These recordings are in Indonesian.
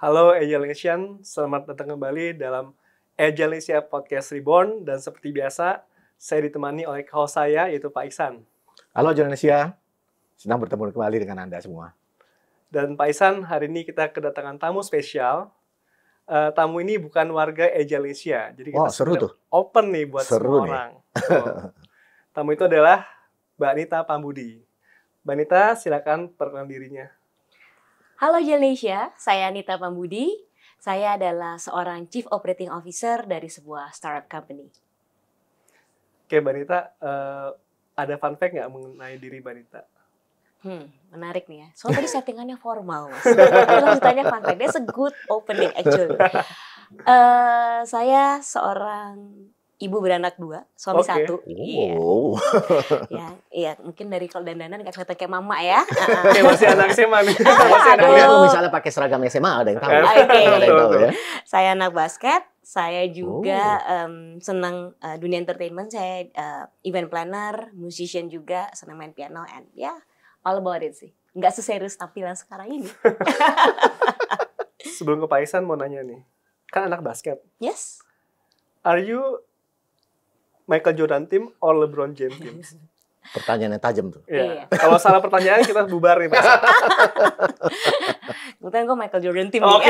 Halo Agilensian, selamat datang kembali dalam Agilencia Podcast Reborn. Dan seperti biasa, saya ditemani oleh host saya, yaitu Pak Ihsan. Halo Agilencia, senang bertemu kembali dengan Anda semua. Dan Pak Ihsan, hari ini kita kedatangan tamu spesial. Tamu ini bukan warga Agilencia, jadi kita seru tuh. Open nih buat seru semua orang. Tamu itu adalah Mbak Nita Pambudi. Mbak Nita, silakan perkenalkan dirinya. Halo Agilencia, saya Nita Pambudi. Saya adalah seorang Chief Operating Officer dari sebuah startup company. Oke, Mbak Nita, ada fun fact nggak mengenai diri Mbak Nita? Menarik nih ya. Soalnya tadi settingannya formal, Mas. Langsung tanya fun fact. That's a good opening actually. Saya seorang ibu beranak 2, suami 1. Oh. Iya, mungkin dari kalau dandanan nggak kelihatan kayak mama ya. Oke, masih anak SMA nih. Masih anak kalau misalnya pakai seragam SMA ada yang tahu. Ada yang tahu ya. Saya anak basket, saya juga senang dunia entertainment. Saya event planner, musician juga, senang main piano, and all about it sih. Nggak seserius tampilan sekarang ini. Sebelum ke Pak Ihsan mau nanya nih, kan anak basket. Yes. Are you Michael Jordan team or LeBron James team? Pertanyaannya tajam tuh. Iya. Kalau salah pertanyaan kita bubar nih, Pak. Kebetulan gue Michael Jordan team. Oke.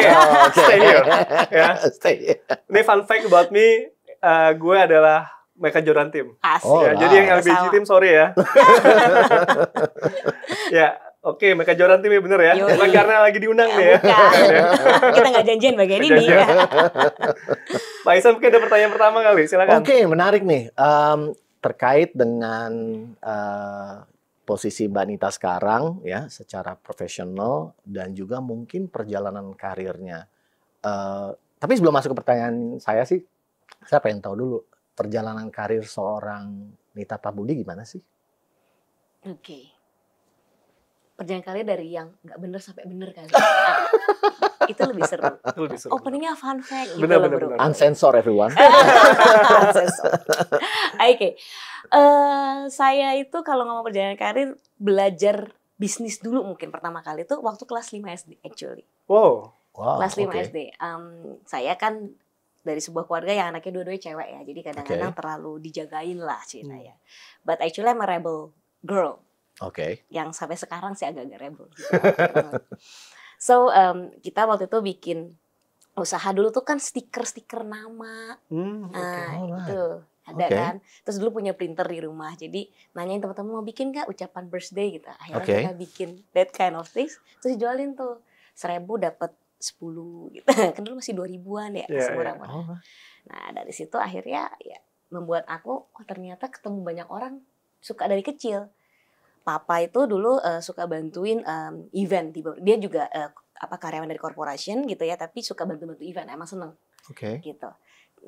Stay here. Ya. Stay here. Ini fun fact about me, gue adalah Michael Jordan team. Asik. Ya, jadi yang LBG team sorry ya. Ya, oke, Michael Jordan team ya bener ya. Bukan karena lagi diundang nih ya. Kita nggak janjian bagian ini. Pak Ihsan mungkin ada pertanyaan pertama kali, silakan. Oke, menarik nih. Terkait dengan posisi Mbak Nita sekarang ya, secara profesional dan juga mungkin perjalanan karirnya. Tapi sebelum masuk ke pertanyaan saya sih, saya pengen tahu dulu perjalanan karir seorang Nita Pambudi gimana sih? Oke. Perjalanan karir dari yang nggak bener sampai bener kali. Itu lebih seru. Openingnya fun fact gitu loh bro. Unsensor everyone. Unsensor. Oke. Saya itu kalau ngomong perjalanan karir, belajar bisnis dulu mungkin pertama kali itu waktu kelas 5 SD actually. Wow. Kelas 5 SD. Saya kan dari sebuah keluarga yang anaknya dua-duanya cewek ya. Jadi kadang-kadang terlalu dijagain lah ceritanya. But actually I'm a rebel girl. Yang sampai sekarang sih agak-agak rebel. Gitu. So, kita waktu itu bikin usaha dulu tuh kan stiker-stiker nama. Itu ada kan. Terus dulu punya printer di rumah. Jadi nanyain teman-teman mau bikin nggak ucapan birthday gitu. Akhirnya kita bikin that kind of things. Terus jualin tuh 1.000 dapat 10 gitu. Kan dulu masih 2.000-an ya semua orang. Nah, dari situ akhirnya ya membuat aku ternyata ketemu banyak orang suka dari kecil. Papa itu dulu suka bantuin event, dia juga karyawan dari corporation gitu ya, tapi suka bantu-bantu event, emang seneng gitu.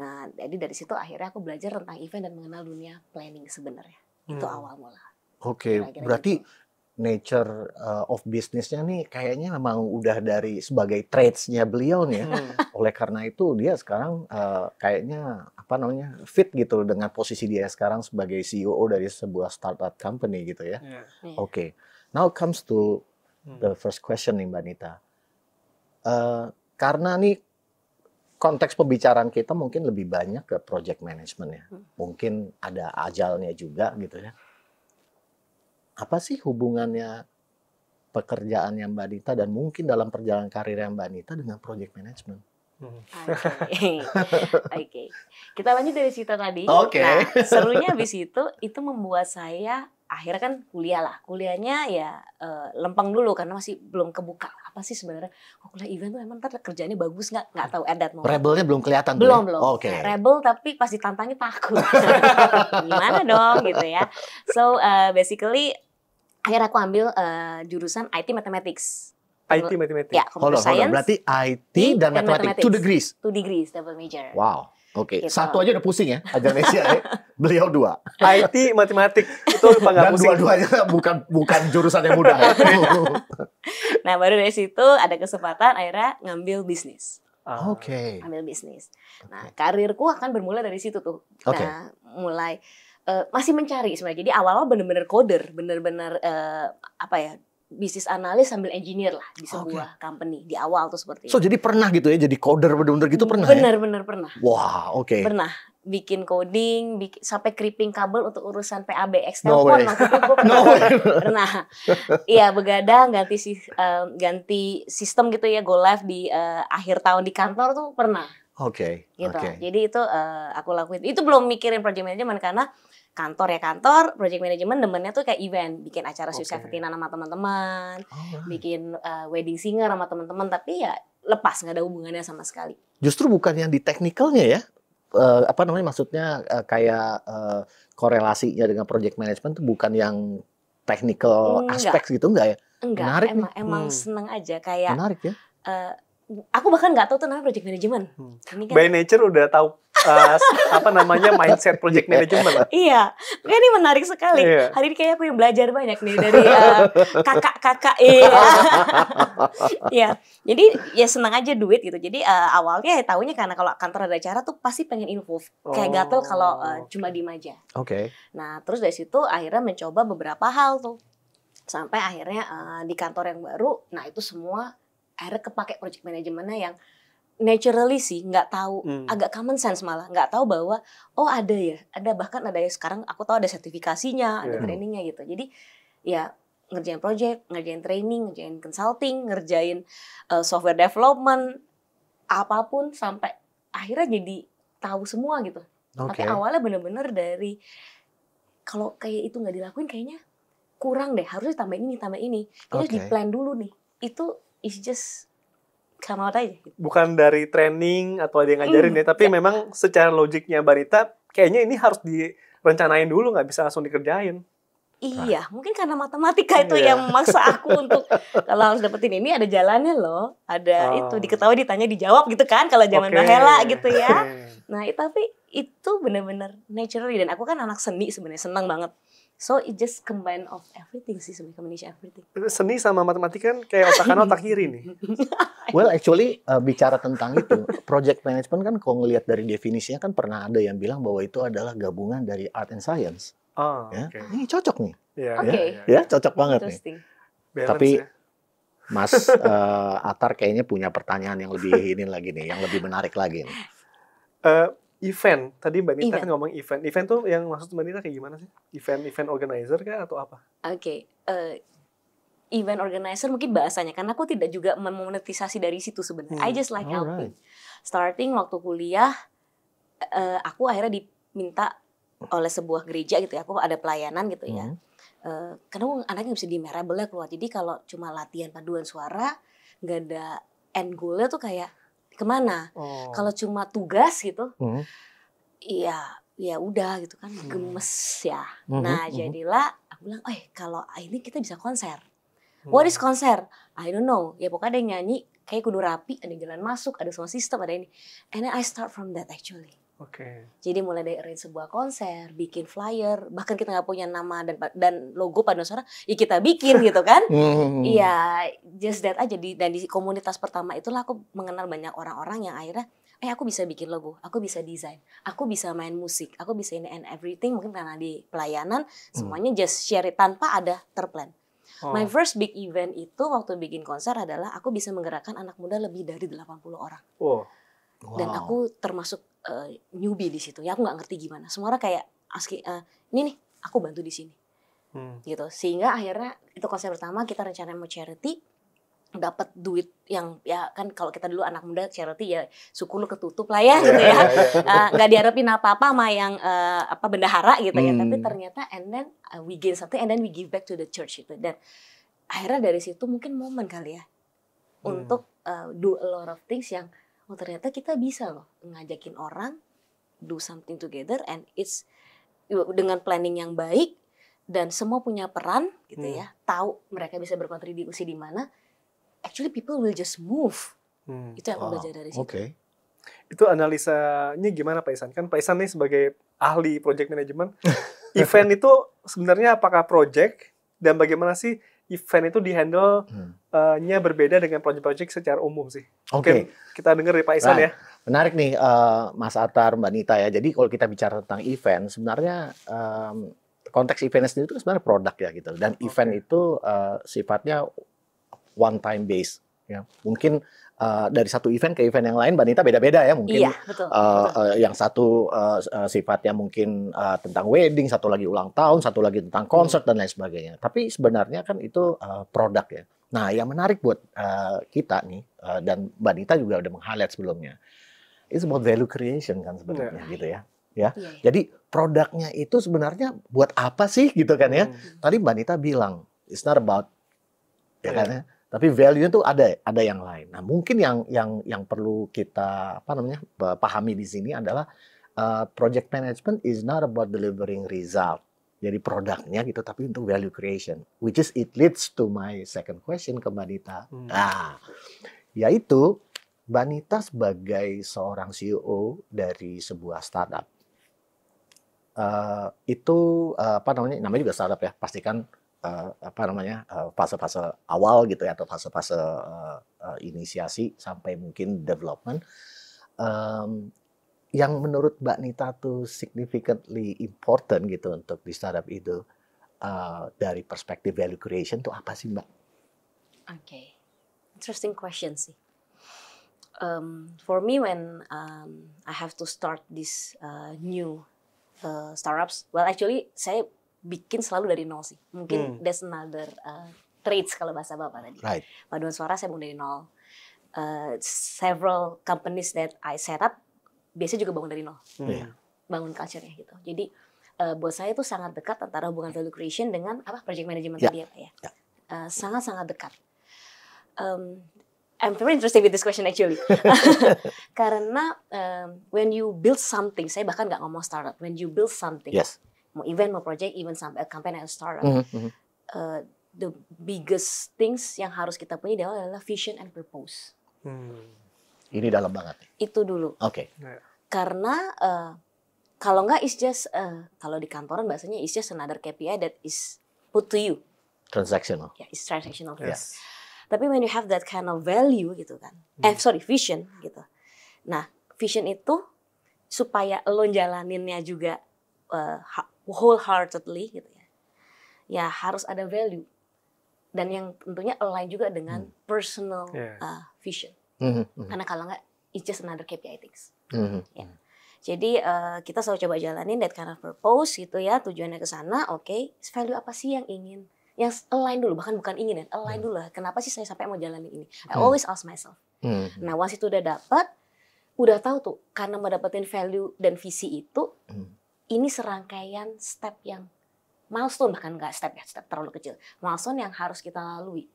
Nah, jadi dari situ akhirnya aku belajar tentang event dan mengenal dunia planning sebenarnya. Itu awal mula. Berarti gitu. Nature of business-nya nih kayaknya memang udah dari sebagai trades-nya beliau nih ya. Oleh karena itu dia sekarang kayaknya fit gitu dengan posisi dia sekarang sebagai CEO dari sebuah startup company gitu ya. Now comes to the first question nih Mbak Nita. Karena nih konteks pembicaraan kita mungkin lebih banyak ke project management ya. Mungkin ada ajalnya juga gitu ya. Apa sih hubungannya pekerjaannya Mbak Nita dan mungkin dalam perjalanan karirnya Mbak Nita dengan project management? Oke. Kita lanjut dari situ tadi. Nah, serunya habis itu membuat saya akhirnya kan kuliahnya ya lempeng dulu karena masih belum kebuka apa sih sebenarnya kuliah event tuh emang ntar kerjaannya bagus nggak tahu adat mau. Rebelnya belum kelihatan belum. Rebel tapi pas ditantangin takut. Gimana dong gitu ya. So basically akhirnya aku ambil jurusan IT Mathematics. IT Mathematics. Ya, computer science. Berarti IT dan Mathematics 2 degrees. 2 degrees double major. Wow. Gitu. Satu aja udah pusing ya, Agilencia ya. Beliau 2. IT Mathematics itu nggak pusing. Dan dua-duanya bukan jurusan yang mudah. Nah, baru dari situ ada kesempatan akhirnya ngambil bisnis. Ambil bisnis. Nah, karirku akan bermula dari situ tuh. Nah, mulai masih mencari sebenarnya. Jadi awal-awal benar-benar coder, benar-benar bisnis analis sambil engineer lah di sebuah company di awal tuh seperti itu. So jadi pernah gitu ya, jadi coder bener-bener gitu pernah Bener-bener pernah. Wah, oke. Pernah bikin coding, sampai creeping kabel untuk urusan PABX telepon waktu itu gue pernah. Iya, begadang ganti sistem gitu ya, go live di akhir tahun di kantor tuh pernah. Oke. Gitu. Jadi itu aku lakuin. Itu belum mikirin project management karena kantor, project management demennya tuh kayak event, bikin acara Sweet Seventeen sama teman-teman, bikin wedding singer sama teman-teman, tapi ya lepas, nggak ada hubungannya sama sekali. Justru bukan yang di technicalnya ya, maksudnya kayak korelasinya dengan project management tuh bukan yang technical aspek gitu, enggak ya? Enggak, menarik emang seneng aja kayak. Menarik ya. Aku bahkan nggak tahu tuh namanya project management. Ini kan, by nature udah tahu mindset project management. Iya, ini menarik sekali. Iya. Hari ini kayak aku yang belajar banyak nih dari kakak-kakak. Iya, jadi ya senang aja duit gitu. Jadi awalnya ya taunya karena kalau kantor ada acara tuh pasti pengen involve. Kayak gatel kalau cuma diem aja. Oke. Nah terus dari situ akhirnya mencoba beberapa hal tuh. Sampai akhirnya di kantor yang baru, nah itu semua akhirnya kepake project manajemennya yang naturally sih, nggak tahu, agak common sense malah, nggak tahu bahwa ada bahkan ada ya sekarang aku tahu ada sertifikasinya, ada trainingnya gitu. Jadi ya ngerjain project, ngerjain training, ngerjain consulting, ngerjain software development, apapun sampai akhirnya jadi tahu semua gitu. Tapi awalnya bener-bener dari kalau kayak itu nggak dilakuin kayaknya kurang deh, harusnya tambah ini. Harus di plan dulu nih. Itu it's just come out aja. Bukan dari training atau ada yang ngajarin ya, tapi memang secara logiknya Mbak Rita, kayaknya ini harus direncanain dulu, nggak bisa langsung dikerjain. Iya, mungkin karena matematika itu yang memaksa aku untuk kalau harus dapetin ini ada jalannya loh, ada itu diketahui ditanya dijawab gitu kan kalau zaman Mbak Hela gitu ya. Nah, tapi itu benar-benar naturally dan aku kan anak seni sebenarnya senang banget. So it just combine of everything sih sebenarnya, combination everything. Seni sama matematika kan kayak otak kanan otak kiri nih. Well actually bicara tentang itu, project management kan kalau ngelihat dari definisinya kan pernah ada yang bilang bahwa itu adalah gabungan dari art and science. Ya? Ini cocok nih. Ya, cocok banget nih. Balance, tapi ya. Mas Atar kayaknya punya pertanyaan yang lebih ini lagi nih, yang lebih menarik lagi nih. Event, tadi Mbak Nita kan ngomong event. Event tuh yang maksud Mbak Nita kayak gimana sih? Event organizer kah atau apa? Event organizer mungkin bahasanya, karena aku tidak juga memonetisasi dari situ sebenarnya. I just like helping. Starting waktu kuliah, aku akhirnya diminta oleh sebuah gereja gitu ya, aku ada pelayanan gitu ya. Karena aku anaknya bisa di merabelnya keluar. Jadi kalau cuma latihan paduan suara, nggak ada end goalnya tuh kayak kemana? Kalau cuma tugas gitu, ya udah gitu kan, gemes ya. Nah jadilah aku bilang, kalau ini kita bisa konser. What is konser? I don't know. Ya pokoknya ada yang nyanyi, kayak kudu rapi, ada jalan masuk, ada sound system, ada ini. And then I start from that actually. Jadi mulai dari arrange sebuah konser, bikin flyer, bahkan kita nggak punya nama dan logo paduan suara, ya kita bikin gitu kan. Iya, just that aja. Dan di komunitas pertama itulah aku mengenal banyak orang-orang yang akhirnya, aku bisa bikin logo, aku bisa desain, aku bisa main musik, aku bisa ini and everything. Mungkin karena di pelayanan, semuanya just share it tanpa ada terplan. My first big event itu waktu bikin konser adalah aku bisa menggerakkan anak muda lebih dari 80 orang. Dan aku termasuk newbie di situ. Ya aku nggak ngerti gimana. Semua orang kayak ini nih, aku bantu di sini. Gitu. Sehingga akhirnya itu konser pertama kita rencana mau charity, dapat duit yang ya kan kalau kita dulu anak muda charity ya syukur lu ketutup lah ya gitu ya. Nggak diharapin apa-apa sama yang bendahara gitu ya. Tapi ternyata and then we gain something and then we give back to the church itu. Dan akhirnya dari situ mungkin momen kali ya untuk do a lot of things yang ternyata kita bisa loh ngajakin orang do something together and it's dengan planning yang baik dan semua punya peran gitu ya, tahu mereka bisa berkontribusi di mana, actually people will just move. Itu yang aku belajar dari situ. Itu analisanya gimana Pak Ihsan? Kan Pak Ihsan nih sebagai ahli project management, event itu sebenarnya apakah project dan bagaimana sih event itu di-handle-nya berbeda dengan project-project secara umum sih. Oke, kita dengar dari Pak Ihsan ya. Menarik nih Mas Atar, Mbak Nita ya. Jadi kalau kita bicara tentang event, sebenarnya konteks event sendiri itu sebenarnya produk ya gitu. Dan event itu sifatnya one time base. Ya, mungkin dari satu event ke event yang lain, Mbak Nita beda-beda ya mungkin. Iya, betul. Yang satu sifatnya mungkin tentang wedding, satu lagi ulang tahun, satu lagi tentang konser dan lain sebagainya. Tapi sebenarnya kan itu produk ya. Nah, yang menarik buat kita nih dan Mbak Nita juga udah meng-highlight sebelumnya, it's about value creation kan sebenarnya gitu ya. Ya, jadi produknya itu sebenarnya buat apa sih gitu kan ya? Tadi Mbak Nita bilang it's not about ya kan ya. Tapi value itu ada yang lain. Nah, mungkin yang perlu kita pahami di sini adalah project management is not about delivering result. Jadi produknya gitu, tapi untuk value creation. Which is it leads to my second question ke Mbak Nita. Nah, yaitu Mbak Nita sebagai seorang CEO dari sebuah startup. Namanya juga startup ya, pastikan fase-fase awal gitu ya, atau fase-fase inisiasi sampai mungkin development, yang menurut Mbak Nita tuh significantly important gitu untuk di startup itu, dari perspektif value creation tuh apa sih Mbak? Okay, interesting question sih. For me when I have to start this new startups, well actually saya bikin selalu dari nol sih. Mungkin that's another traits kalau bahasa Bapak tadi. Right. Paduan Suara saya bangun dari nol. Several companies that I set up biasanya juga bangun dari nol. Bangun culture-nya gitu. Jadi buat saya itu sangat dekat antara hubungan value creation dengan project management tadi ya Pak ya. Sangat-sangat dekat. I'm very interested with this question actually. Karena when you build something, saya bahkan nggak ngomong startup. When you build something, mau event, mau project, even sampai campaign atau startup, the biggest things yang harus kita punya adalah vision and purpose. Ini dalam banget. Itu dulu. Oke. Karena kalau nggak, it's just kalau di kantoran bahasanya it's just another KPI that is put to you. Transactional. Ya, it's transactional. Yes. Tapi when you have that kind of value gitu kan, vision gitu. Nah, vision itu supaya lo jalaninnya juga wholeheartedly gitu ya. Ya harus ada value. Dan yang tentunya align juga dengan personal vision. Karena kalau nggak, it's just another KPI things. Ya. Jadi kita selalu coba jalanin that kind of purpose gitu ya, tujuannya ke sana. Oke, value apa sih yang ingin? Yang align dulu, bahkan bukan ingin ya, align dulu lah. Kenapa sih saya sampai mau jalanin ini? I always ask myself. Nah, once itu udah dapat, udah tahu tuh, karena mau dapetin value dan visi itu, ini serangkaian step yang milestone, bahkan nggak step ya, step terlalu kecil. Milestone yang harus kita lalui.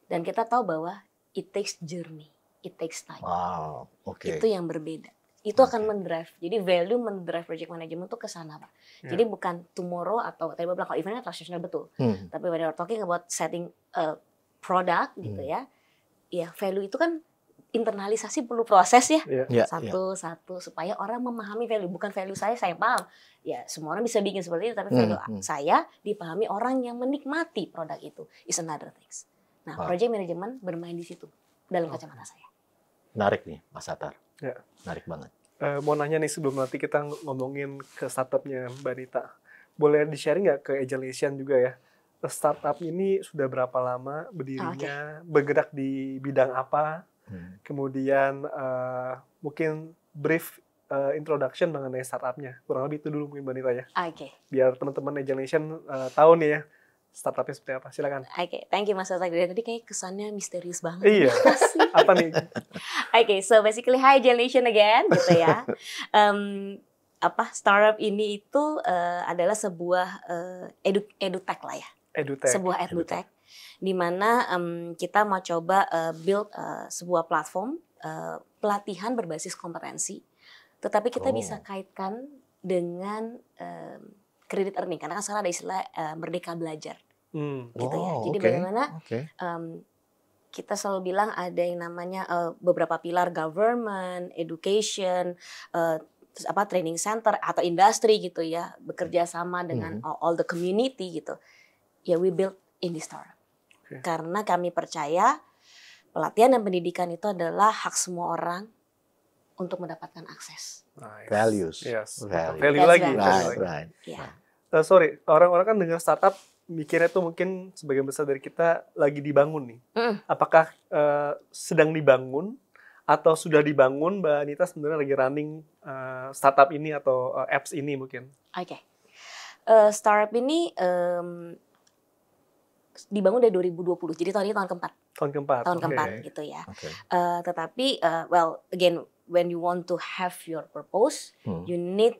Dan kita tahu bahwa it takes journey, it takes time. Wow, Itu yang berbeda. Itu akan mendrive. Jadi value mendrive project management itu ke sana, Pak. Jadi bukan tomorrow atau tadi bilang kalau eventnya transactional betul. Tapi when you're talking about setting a product gitu ya. Ya value itu kan internalisasi perlu proses ya. Satu supaya orang memahami value, bukan value saya paham. Ya, semua orang bisa bikin seperti itu, tapi value saya dipahami orang yang menikmati produk itu. Is another things. Nah, project management bermain di situ dalam kacamata saya. Menarik nih, Mas Atar. Menarik banget. Mau nanya nih sebelum nanti kita ngomongin ke startupnya Mbak Nita. Boleh di-sharing nggak ke Agilation juga ya? Startup ini sudah berapa lama berdirinya? Bergerak di bidang apa? Kemudian mungkin brief introduction mengenai startupnya. Kurang lebih itu dulu mungkin Mbak Nita ya. Biar teman-teman Agilation tahu nih ya. Startupnya seperti apa? Silakan. Thank you Mas Atar. Tadi kayak kesannya misterius banget. Iya. Apa nih? So basically hi Agilation again gitu ya. Startup ini itu adalah sebuah edutech lah ya. Sebuah edutech di mana kita mau coba build sebuah platform pelatihan berbasis kompetensi. Tetapi kita bisa kaitkan dengan credit earning, karena kan sekarang ada istilah merdeka belajar, gitu ya. Jadi bagaimana kita selalu bilang ada yang namanya beberapa pilar government, education, training center atau industri gitu ya, bekerja sama dengan all the community gitu. Ya we build in this startup. Karena kami percaya pelatihan dan pendidikan itu adalah hak semua orang untuk mendapatkan akses. Values. Value lagi. Right. sorry, orang-orang kan dengar startup mikirnya tuh mungkin sebagian besar dari kita lagi dibangun nih. Apakah sedang dibangun atau sudah dibangun, Mbak Anita sebenarnya lagi running startup ini atau apps ini mungkin? Oke. Startup ini dibangun dari 2020, jadi tahun ini tahun keempat. Tahun keempat gitu ya. Tetapi, well, again, when you want to have your purpose, you need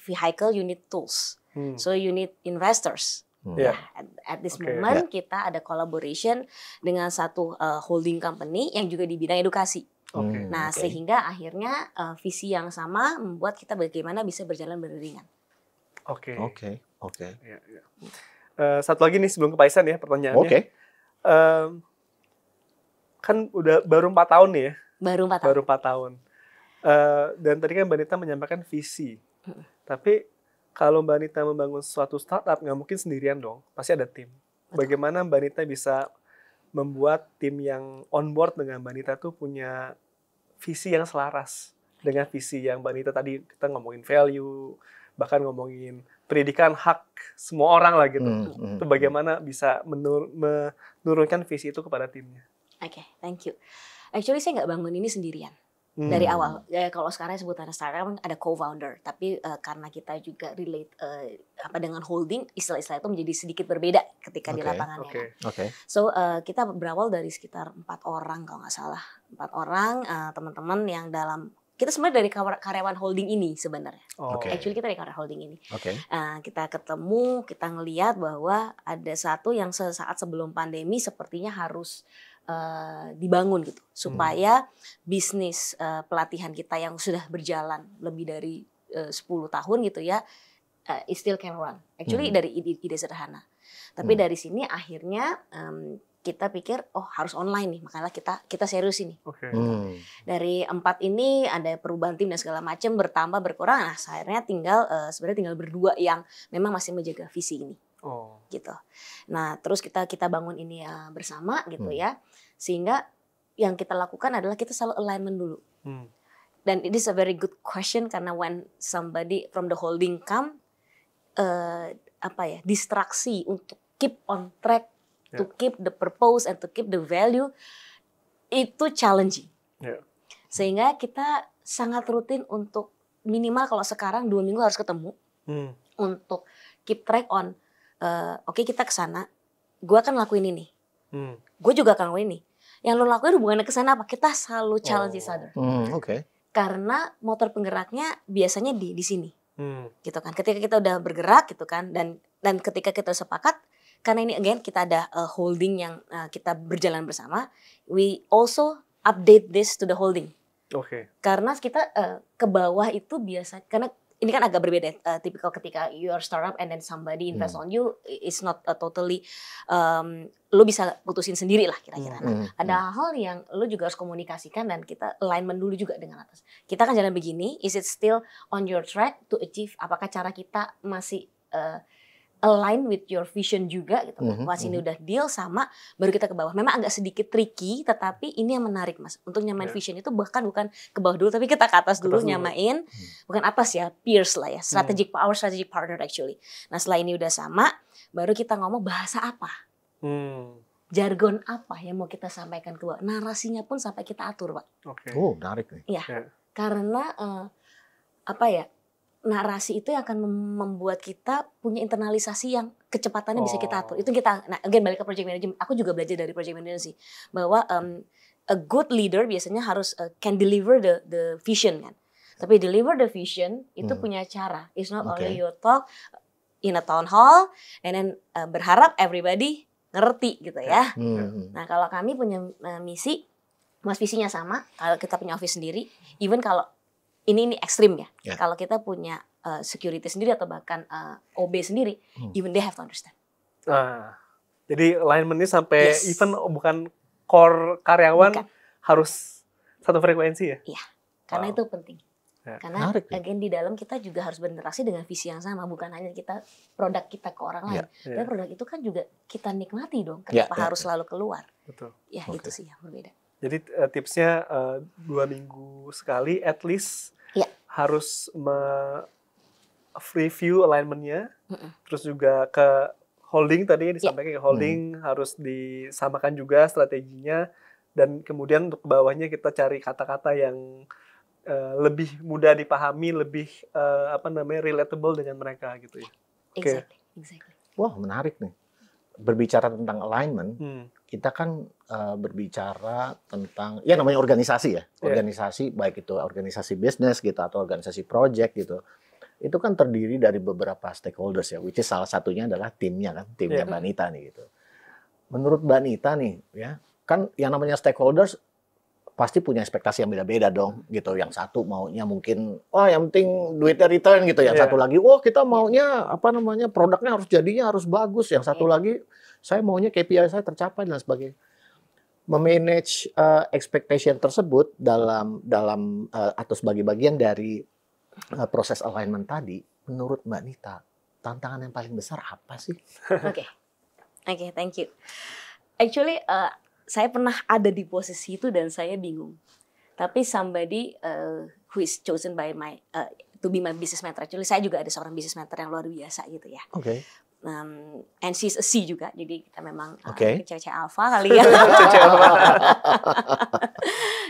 vehicle, you need tools. So you need investors. Yeah. At this moment kita ada collaboration dengan satu holding company yang juga di bidang edukasi. Nah, sehingga akhirnya visi yang sama membuat kita bagaimana bisa berjalan beriringan. Oke. Satu lagi nih sebelum ke Pak Ihsan ya pertanyaannya. Kan udah baru 4 tahun nih ya. Baru 4 tahun. Dan tadi kan Mbak Anita menyampaikan visi. Tapi kalau Mbak Anita membangun suatu startup, nggak mungkin sendirian dong. Pasti ada tim. Bagaimana Mbak Anita bisa membuat tim yang on board dengan Mbak Anita tuh punya visi yang selaras dengan visi yang Mbak Anita tadi, kita ngomongin value, bahkan ngomongin pendidikan hak semua orang lah gitu. Itu bagaimana bisa menurunkan visi itu kepada timnya? Oke, thank you. Actually saya nggak bangun ini sendirian. Dari awal, ya kalau sekarang sebutannya startup ada co-founder, tapi karena kita juga relate dengan holding, istilah-istilah itu menjadi sedikit berbeda ketika di lapangannya. So kita berawal dari sekitar 4 orang kalau nggak salah, 4 orang teman-teman yang dalam kita sebenarnya dari karyawan holding ini sebenarnya. Actually kita dari karyawan holding ini. Kita ketemu, kita ngelihat bahwa ada satu yang sesaat sebelum pandemi sepertinya harus dibangun gitu supaya bisnis pelatihan kita yang sudah berjalan lebih dari 10 tahun gitu ya, it still can run. Actually dari ide sederhana. Tapi dari sini akhirnya kita pikir harus online nih, makanya kita serius ini. Dari 4 ini ada perubahan tim dan segala macam, bertambah berkurang. Nah, akhirnya sebenarnya tinggal berdua yang memang masih menjaga visi ini. Gitu. Nah, terus kita bangun ini bersama gitu ya. Sehingga yang kita lakukan adalah kita selalu alignment dulu. Dan it is a very good question karena when somebody from the holding come distraksi untuk keep on track, to keep the purpose and to keep the value itu challenging. Sehingga kita sangat rutin untuk minimal kalau sekarang 2 minggu harus ketemu untuk keep track on kita kesana, gue akan lakuin ini, gue juga akan lakuin ini. Yang lo lakuin hubungannya kesana apa? Kita selalu challenge each other. Karena motor penggeraknya biasanya di sini, gitu kan. Ketika kita udah bergerak, gitu kan, dan ketika kita sepakat, karena ini again kita ada holding yang kita berjalan bersama, we also update this to the holding. Karena kita ke bawah itu biasa, karena ini kan agak berbeda, tipikal ketika you are startup and then somebody invest on you, it's not totally, lo bisa putusin sendiri lah kira-kira. Nah, ada hal yang lo juga harus komunikasikan dan kita alignment dulu juga dengan atas. Kita kan jalan begini, is it still on your track to achieve, apakah cara kita masih align with your vision juga gitu. Pas ini udah deal sama, baru kita ke bawah. Memang agak sedikit tricky, tetapi ini yang menarik Mas. Untuk nyamain vision itu bahkan bukan ke bawah dulu, tapi kita ke atas dulu nyamain. Bukan atas ya, peers lah ya. Strategic partner actually. Nah setelah ini udah sama, baru kita ngomong bahasa apa. Jargon apa yang mau kita sampaikan ke bawah. Narasinya pun sampai kita atur Pak. Menarik nih. Iya, karena narasi itu yang akan membuat kita punya internalisasi yang kecepatannya bisa kita atur. Itu kita, nah again balik ke project management. Aku juga belajar dari project management sih, bahwa a good leader biasanya harus can deliver the vision kan. Tapi deliver the vision itu punya cara. It's not only you talk in a town hall and then berharap everybody ngerti gitu ya. Nah kalau kami punya misi, mas visinya sama. Kalau kita punya office sendiri, even kalau ini ekstrim ya. Kalau kita punya security sendiri atau bahkan OB sendiri, even they have to understand. Jadi alignment-nya sampai even bukan core karyawan harus satu frekuensi ya? Iya, karena itu penting. Karena again di dalam kita juga harus berinteraksi dengan visi yang sama, bukan hanya kita produk kita ke orang lain. Tapi produk itu kan juga kita nikmati dong. Kenapa harus selalu keluar? Betul. Ya itu sih yang berbeda. Jadi tipsnya 2 minggu sekali at least harus review alignment-nya, terus juga ke holding tadi disampaikan ke holding harus disamakan juga strateginya, dan kemudian untuk bawahnya kita cari kata-kata yang lebih mudah dipahami, lebih relatable dengan mereka gitu ya. Exactly. Wah, menarik nih. Berbicara tentang alignment, kita kan berbicara tentang ya namanya organisasi ya. Organisasi baik itu organisasi bisnis gitu atau organisasi project gitu. Itu kan terdiri dari beberapa stakeholders ya, which is salah satunya adalah timnya Mbak Nita nih gitu. Menurut Mbak Nita nih ya, kan yang namanya stakeholders pasti punya ekspektasi yang beda-beda dong gitu. Yang satu maunya mungkin yang penting duitnya return gitu. Yang satu lagi kita maunya produknya harus bagus. Yang satu lagi saya maunya KPI saya tercapai dan sebagainya. Memanage expectation tersebut dalam atau sebagai bagian dari proses alignment tadi, menurut Mbak Nita tantangan yang paling besar apa sih? Oke, thank you. Actually saya pernah ada di posisi itu dan saya bingung. Tapi somebody who is chosen by my to be my business mentor. Actually saya juga ada seorang business mentor yang luar biasa gitu ya. Oke. And she's a C juga. Jadi kita memang cewek-cewek alpha kali ya.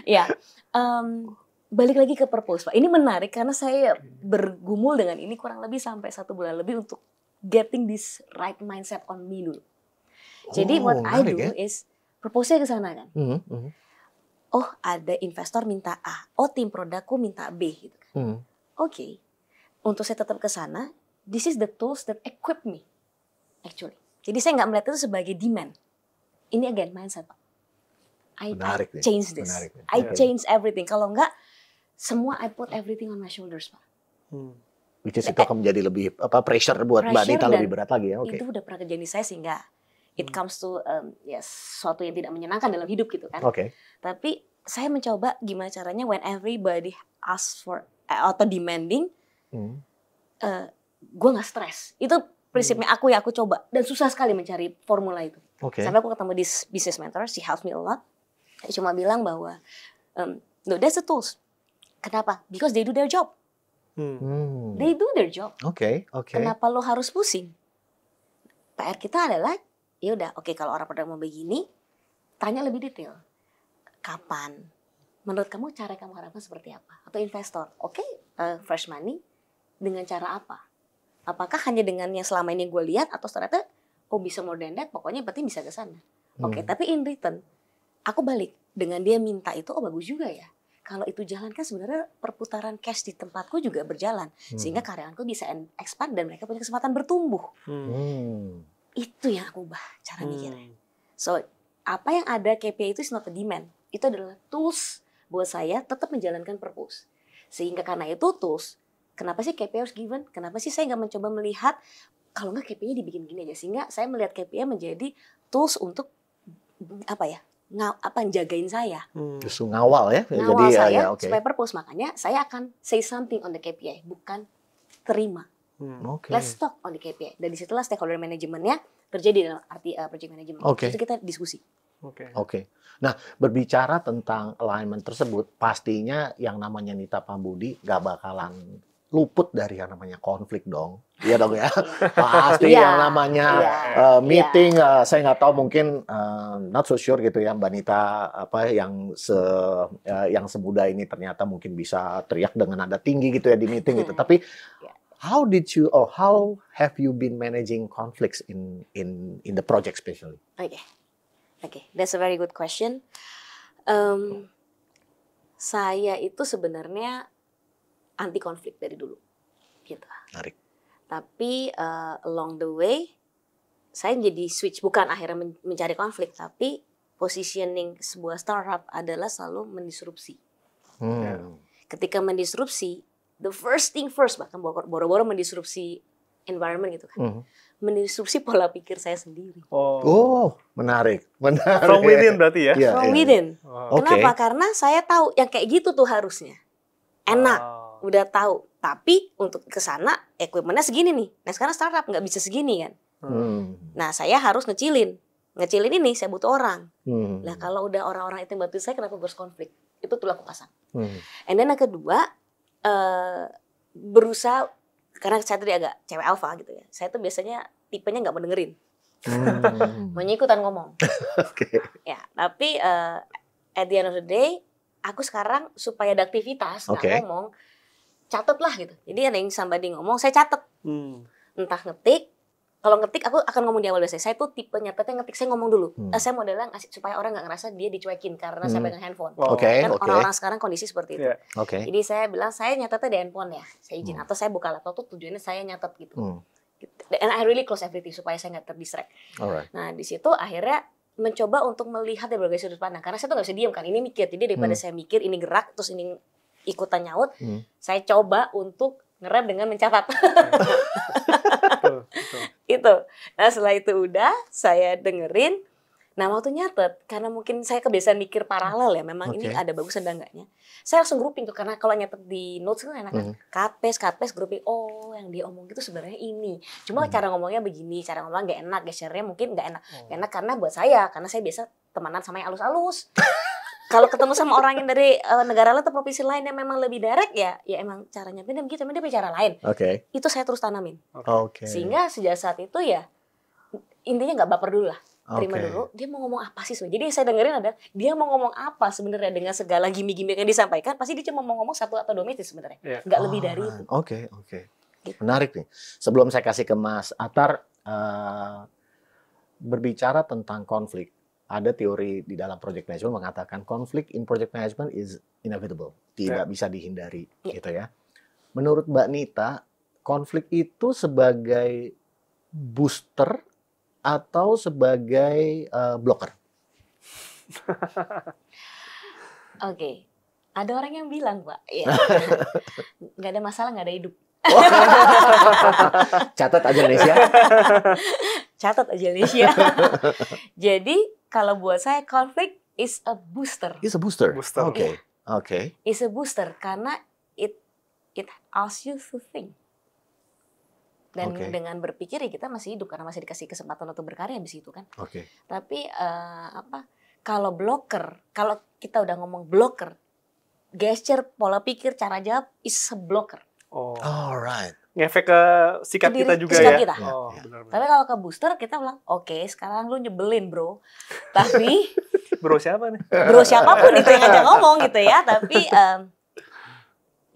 Ya. Balik lagi ke purpose, Pak. Ini menarik karena saya bergumul dengan ini kurang lebih sampai 1 bulan lebih untuk getting this right mindset on me dulu. Jadi what I do is proposal ke sana kan. Oh, ada investor minta A. Oh, tim produkku minta B gitu kan. Oke. Untuk saya tetap ke sana, this is the tools that equip me actually. Jadi saya nggak melihat itu sebagai demand. Ini again mindset, Pak. I change this. I change everything. Kalau enggak, semua I put everything on my shoulders, Pak. Which is itu akan menjadi lebih pressure buat Mbak Nita lebih berat lagi ya. Itu udah pernah kejadian di saya sehingga it comes to sesuatu yang tidak menyenangkan dalam hidup gitu kan. Tapi saya mencoba gimana caranya when everybody asks for atau demanding, gue nggak stres. Itu prinsipnya aku coba dan susah sekali mencari formula itu. Sampai aku ketemu di business mentor, she helps me a lot. Dia cuma bilang bahwa no, that's the tools. Kenapa? Because they do their job. They do their job. Kenapa lo harus pusing? PR kita adalah ya udah, kalau orang pada mau begini, tanya lebih detail. Kapan? Menurut kamu cara kamu harapkan seperti apa? Atau investor, fresh money dengan cara apa? Apakah hanya dengan yang selama ini gue lihat atau ternyata bisa more than that, pokoknya berarti bisa ke sana. Tapi in return, aku balik dengan dia minta itu, bagus juga ya. Kalau itu jalan kan sebenarnya perputaran cash di tempatku juga berjalan. Sehingga karyawanku bisa expand dan mereka punya kesempatan bertumbuh. Itu yang aku ubah cara mikirnya. So, apa yang ada KPI itu is not a demand. Itu adalah tools buat saya tetap menjalankan purpose. Sehingga karena itu tools, kenapa sih KPI harus given? Kenapa sih saya nggak mencoba melihat, kalau nggak KPI-nya dibikin gini aja. Sehingga saya melihat KPI menjadi tools untuk jagain saya. Justru ngawal ya. Ngawal jadi, saya supaya purpose. Makanya saya akan say something on the KPI, bukan terima. Let's talk on the KPI. Dan disitulah stakeholder manajemennya terjadi dalam arti project management. Itu kita diskusi. Nah, berbicara tentang alignment tersebut, pastinya yang namanya Nita Pambudi gak bakalan luput dari yang namanya konflik dong. Iya dong ya. Pasti yang namanya meeting, saya nggak tahu mungkin not so sure gitu ya Mbak Nita yang semudah ini ternyata mungkin bisa teriak dengan nada tinggi gitu ya di meeting gitu. Tapi how have you been managing conflicts in the project especially? That's a very good question. Saya itu sebenarnya anti konflik dari dulu, gitu. Menarik. Tapi along the way, saya jadi switch, bukan akhirnya mencari konflik, tapi positioning sebuah startup adalah selalu mendisrupsi. Ketika mendisrupsi, the first thing first, bahkan boro-boro mendisrupsi environment gitu kan. Mendisrupsi pola pikir saya sendiri. Menarik. From within berarti ya? From within. Kenapa? Karena saya tahu yang kayak gitu tuh harusnya. Enak, udah tahu. Tapi untuk ke sana, equipment-nya segini nih. Nah sekarang startup nggak bisa segini kan. Nah saya harus ngecilin. Ngecilin ini saya butuh orang. Nah kalau udah orang-orang itu yang bantu saya, kenapa harus konflik? Itu tuh aku pasang. And then yang kedua, berusaha karena saya tadi agak cewek alpha gitu ya. Saya tuh biasanya tipenya nggak mau dengerin. Maunya ikutan ngomong. Ya, tapi at the end of the day, aku sekarang supaya ada aktivitas, nggak ngomong, catat lah gitu. Jadi ada yang somebody ngomong, saya catat. Entah ngetik, kalau ngetik aku akan ngomong di awal biasanya. Saya tuh tipe nyatetnya ngetik, saya ngomong dulu. Saya modelnya ngasih supaya orang nggak ngerasa dia dicuekin karena saya pegang handphone. Kan orang-orang sekarang kondisi seperti itu. Jadi saya bilang saya nyatetnya di handphone ya, saya izin. Atau saya buka laptop tuh tujuannya saya nyatet gitu. And I really close everything supaya saya nggak terdistract. Nah di situ akhirnya mencoba untuk melihat dari berbagai sudut pandang. Karena saya tuh nggak bisa diam kan, ini mikir. Jadi daripada saya mikir, ini gerak, terus ini ikutan nyaut, saya coba untuk ngerem dengan mencatat. Itu. Nah setelah itu udah, saya dengerin. Nah waktu nyatet, karena mungkin saya kebiasaan mikir paralel ya, memang ini ada bagus ada enggaknya. Saya langsung grouping tuh, karena kalau nyatet di notes kan enak kan. Cut-paste, grouping. Oh yang dia omong itu sebenarnya ini. Cuma cara ngomongnya begini, cara ngomongnya gak enak, gesture-nya mungkin gak enak. Gak enak karena buat saya, karena saya biasa temenan sama yang halus-halus. Kalau ketemu sama orang yang dari negara lain atau provinsi lain yang memang lebih direct ya emang caranya beda begitu, dia punya cara lain. Itu saya terus tanamin. Sehingga sejak saat itu ya intinya nggak baper dulu lah. Terima dulu, dia mau ngomong apa sih sebenarnya. Jadi saya dengerin ada dia mau ngomong apa sebenarnya dengan segala gimmick-gimmick yang disampaikan, pasti dia cuma mau ngomong 1 atau 2 menit sebenarnya. Nggak lebih dari itu. Gitu. Menarik nih. Sebelum saya kasih ke Mas Atar berbicara tentang konflik. Ada teori di dalam project management mengatakan konflik in project management is inevitable, tidak bisa dihindari, gitu ya. Menurut Mbak Nita, konflik itu sebagai booster atau sebagai blocker? Ada orang yang bilang, Pak, nggak ada masalah, nggak ada hidup. Catat aja Indonesia. Catat aja Indonesia. Jadi kalau buat saya konflik is a booster. It's a booster. Oke. It's a booster karena it asks you to think. Dan dengan berpikir ya kita masih hidup karena masih dikasih kesempatan untuk berkarya di situ kan. Tapi kalau blocker, kalau kita udah ngomong blocker, gesture, pola pikir, cara jawab is a blocker. Alright. Ngefek ke sikap kita juga sikap ya. Kita. Benar. Tapi kalau ke booster kita bilang, oke, sekarang lu nyebelin bro. Tapi bro siapa nih? Bro siapapun itu yang ngajak ngomong gitu ya. Tapi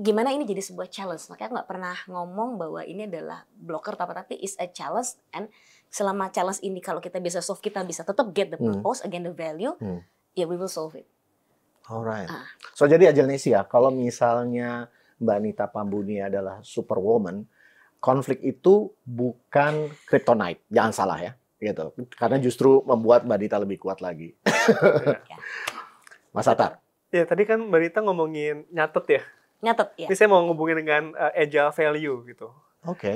gimana ini jadi sebuah challenge. Makanya aku nggak pernah ngomong bahwa ini adalah blocker tapi is a challenge. And selama challenge ini kalau kita bisa solve, kita bisa tetap get the purpose, again the value, ya we will solve it. Alright. So jadi Agelnesia, kalau misalnya Mbak Nita Pambudi adalah superwoman, konflik itu bukan kryptonite, jangan salah ya, gitu. Karena justru membuat Mbak Nita lebih kuat lagi. Mas Atar. Ya tadi kan Mbak Nita ngomongin nyatet ya. Nyatet ya. Ini saya mau ngomongin dengan agile value gitu.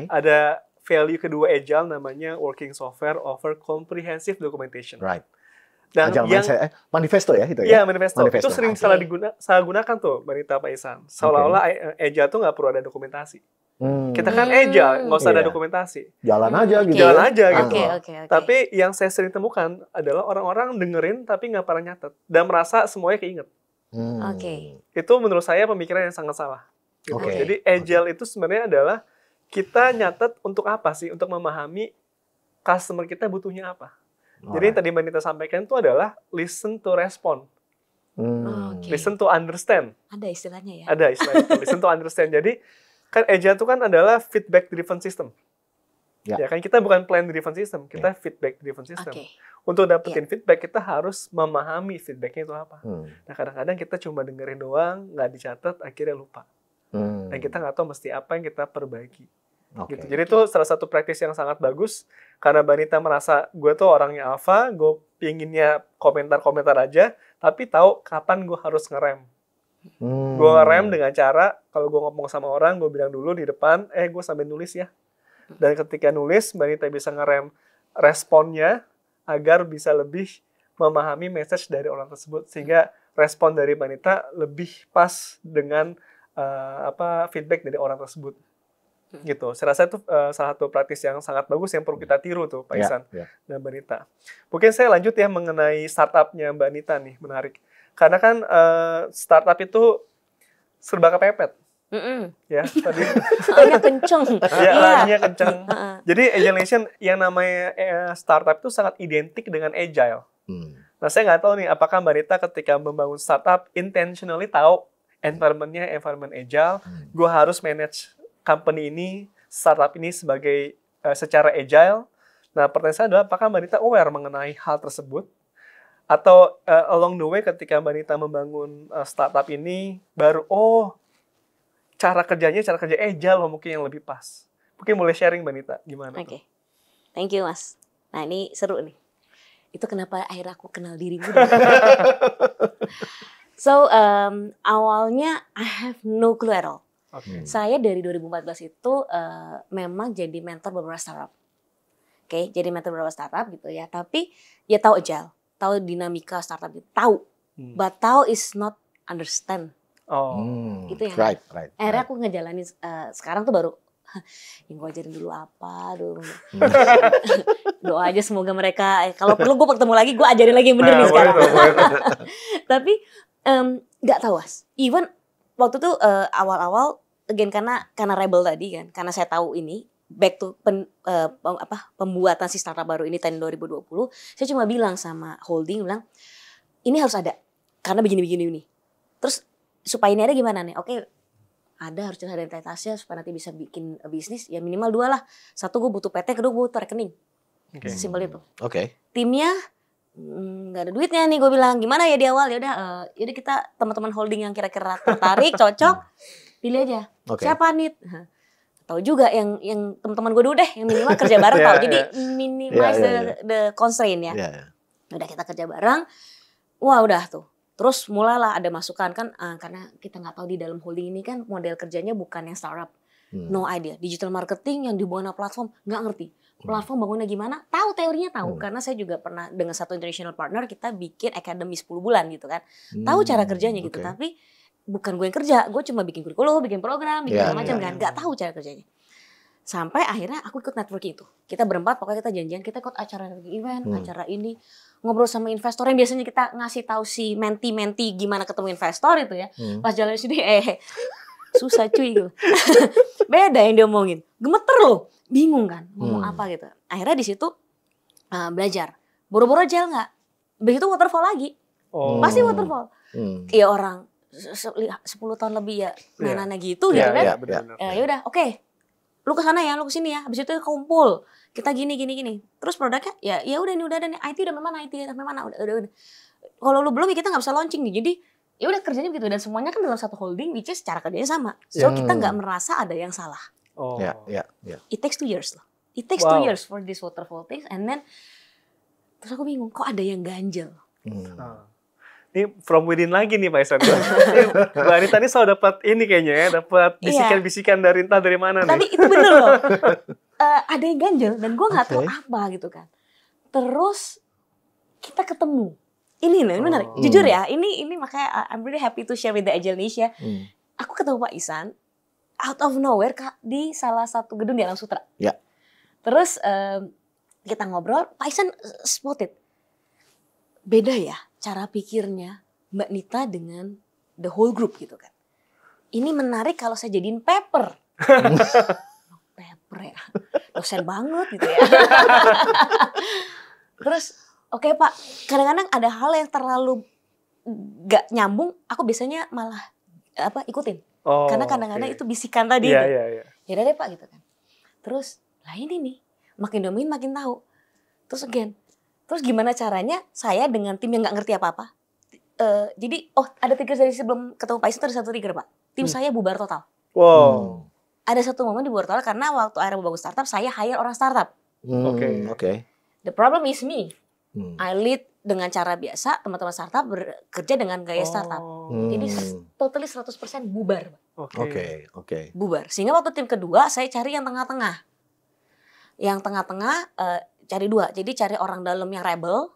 Ada value kedua agile namanya working software over comprehensive documentation. Right. Dan yang manifesto ya itu Iya, ya. manifesto. Itu sering salah gunakan tuh Mbak Nita Pak Isan. Seolah-olah agile tuh nggak perlu ada dokumentasi. Kita kan agile, nggak usah ada dokumentasi. Jalan aja gitu. Jalan aja gitu. Okay. Tapi yang saya sering temukan adalah orang-orang dengerin tapi nggak pernah nyatet dan merasa semuanya keinget. Itu menurut saya pemikiran yang sangat salah. Gitu. Jadi agile itu sebenarnya adalah kita nyatet untuk apa sih? Untuk memahami customer kita butuhnya apa. Jadi yang tadi Mbak Nita sampaikan itu adalah listen to respond. Listen to understand. Ada istilahnya ya? Ada istilahnya. Listen to understand. Jadi kan agile itu kan adalah feedback driven system. Ya kan kita bukan plan driven system, kita feedback driven system. Untuk dapetin feedback kita harus memahami feedbacknya itu apa. Nah kadang-kadang kita cuma dengerin doang, nggak dicatat, akhirnya lupa. Dan kita nggak tahu mesti apa yang kita perbaiki. Gitu. Jadi itu salah satu praktis yang sangat bagus karena Mbak Nita merasa gue tuh orangnya alpha, gue pinginnya komentar-komentar aja, tapi tahu kapan gue harus ngerem. Gue ngerem dengan cara kalau gue ngomong sama orang, gue bilang dulu di depan, gue sambil nulis ya. Dan ketika nulis, Mbak Nita bisa ngerem responnya agar bisa lebih memahami message dari orang tersebut sehingga respon dari Mbak Nita lebih pas dengan feedback dari orang tersebut. Gitu. Saya rasa itu salah satu praktis yang sangat bagus yang perlu kita tiru tuh Pak Isan dan Mbak Nita. Mungkin saya lanjut ya mengenai startupnya Mbak Nita nih, menarik. Karena kan startup itu serba kepepet. Ya, tadi. Soalnya kenceng. Ya, lainnya kenceng. Jadi Agile Nation yang namanya startup itu sangat identik dengan agile. Nah, saya nggak tahu nih, apakah Mbak Rita ketika membangun startup intentionally tahu environment-nya environment agile, gue harus manage company ini, startup ini sebagai secara agile. Nah, pertanyaan saya adalah apakah Mbak Rita aware mengenai hal tersebut? Atau along the way ketika Mbak Rita membangun startup ini, baru, cara kerja agile mungkin yang lebih pas. Mungkin boleh sharing Mbak Nita, gimana? Oke. Thank you, Mas. Nah, ini seru nih. Itu kenapa akhirnya aku kenal dirimu. So, awalnya I have no clue at all. Saya dari 2014 itu memang jadi mentor beberapa startup. Oke, jadi mentor beberapa startup gitu ya. Tapi ya tahu agile, tahu dinamika startup gitu, tahu. But tahu is not understand. Gitu ya. Right. Akhirnya aku ngejalanin sekarang tuh baru yang gue ajarin dulu apa dulu. Doa aja semoga mereka kalau perlu gue ketemu lagi gue ajarin lagi yang bener nih sekarang. Tapi nggak tahu Mas. Even waktu itu awal-awal again karena rebel tadi kan, karena saya tahu ini back to pembuatan si startup baru ini tahun 2020, saya cuma bilang sama holding bilang ini harus ada karena begini. Terus supaya ini ada gimana nih? Oke, harus ada identitasnya supaya nanti bisa bikin bisnis. Ya minimal 2 lah. 1 gue butuh PT, kedua gue butuh rekening. Simpel itu. Timnya nggak ada duitnya nih, gue bilang gimana ya di awal. Yaudah kita teman-teman holding yang kira-kira tertarik, cocok, pilih aja. Siapa nih? Tahu juga yang teman-teman gue dulu deh, yang minimal kerja bareng tahu. Jadi minimize the constraint ya. Udah kita kerja bareng. Wah udah tuh. Terus mulailah ada masukan kan karena kita nggak tahu di dalam holding ini kan model kerjanya bukan yang startup, no idea. Digital marketing yang dibuat platform nggak ngerti. Platform bangunnya gimana? Tahu teorinya tahu karena saya juga pernah dengan satu international partner kita bikin academy 10 bulan gitu kan. Tahu cara kerjanya gitu tapi bukan gue yang kerja, gue cuma bikin kurikulum, bikin program, bikin macam kan, nggak tahu cara kerjanya. Sampai akhirnya aku ikut networking itu. Kita berempat pokoknya kita janjian, kita ikut acara event, acara ini. Ngobrol sama investor yang biasanya kita ngasih tahu si menti gimana ketemu investor itu ya. Pas jalan sini susah cuy gitu. Beda yang dia omongin. Gemeter loh, bingung kan ngomong apa gitu. Akhirnya di situ belajar. Boro-boro agile nggak? Begitu waterfall lagi. Pasti waterfall. Iya orang 10 tahun lebih ya mainannya gitu gitu kan. Ya udah, oke. Lu ke sana ya, lu ke sini ya. Habis itu kumpul. Kita gini. Terus produknya ya udah nih udah ada nih. IT udah mana? Udah. Kalau lu belum ya kita nggak bisa launching nih. Jadi ya udah kerjanya begitu dan semuanya kan dalam satu holding which is cara kerjanya sama. So kita nggak merasa ada yang salah. It takes 2 years loh. It takes 2 years for this waterfall things and then terus aku bingung kok ada yang ganjel. Ini from within lagi nih Pak Isan. Mbak Anita ini selalu dapat ini kayaknya ya, dapat bisikan-bisikan dari entah dari mana nih. Tapi itu bener loh. Ada yang ganjel dan gue nggak tahu apa gitu kan. Terus kita ketemu. Ini loh, ini menarik. Jujur ya, ini makanya I'm really happy to share with the Agile Nation. Aku ketemu Pak Isan out of nowhere di salah satu gedung di Alam Sutra. Terus kita ngobrol, Pak Isan spotted. Beda ya cara pikirnya Mbak Nita dengan the whole group gitu kan. Ini menarik kalau saya jadiin paper. Paper ya, dosen banget gitu ya. Terus oke Pak, kadang-kadang ada hal yang terlalu gak nyambung, aku biasanya malah ikutin. Karena kadang-kadang itu bisikan tadi itu. Ya udah deh Pak gitu kan. Terus lah ini nih, makin domain makin tahu. Terus terus gimana caranya saya dengan tim yang nggak ngerti apa-apa. Jadi ada trigger dari sebelum ketemu Pak Isan ada satu trigger Pak. Tim saya bubar total. Wow. Ada satu momen di bubar total karena waktu akhirnya mau bangun startup saya hire orang startup. Oke. The problem is me. I lead dengan cara biasa, teman-teman startup bekerja dengan gaya startup. Jadi totally 100% bubar. Oke. Bubar. Sehingga waktu tim kedua saya cari yang tengah-tengah. Yang tengah-tengah cari 2. Jadi cari orang dalam yang rebel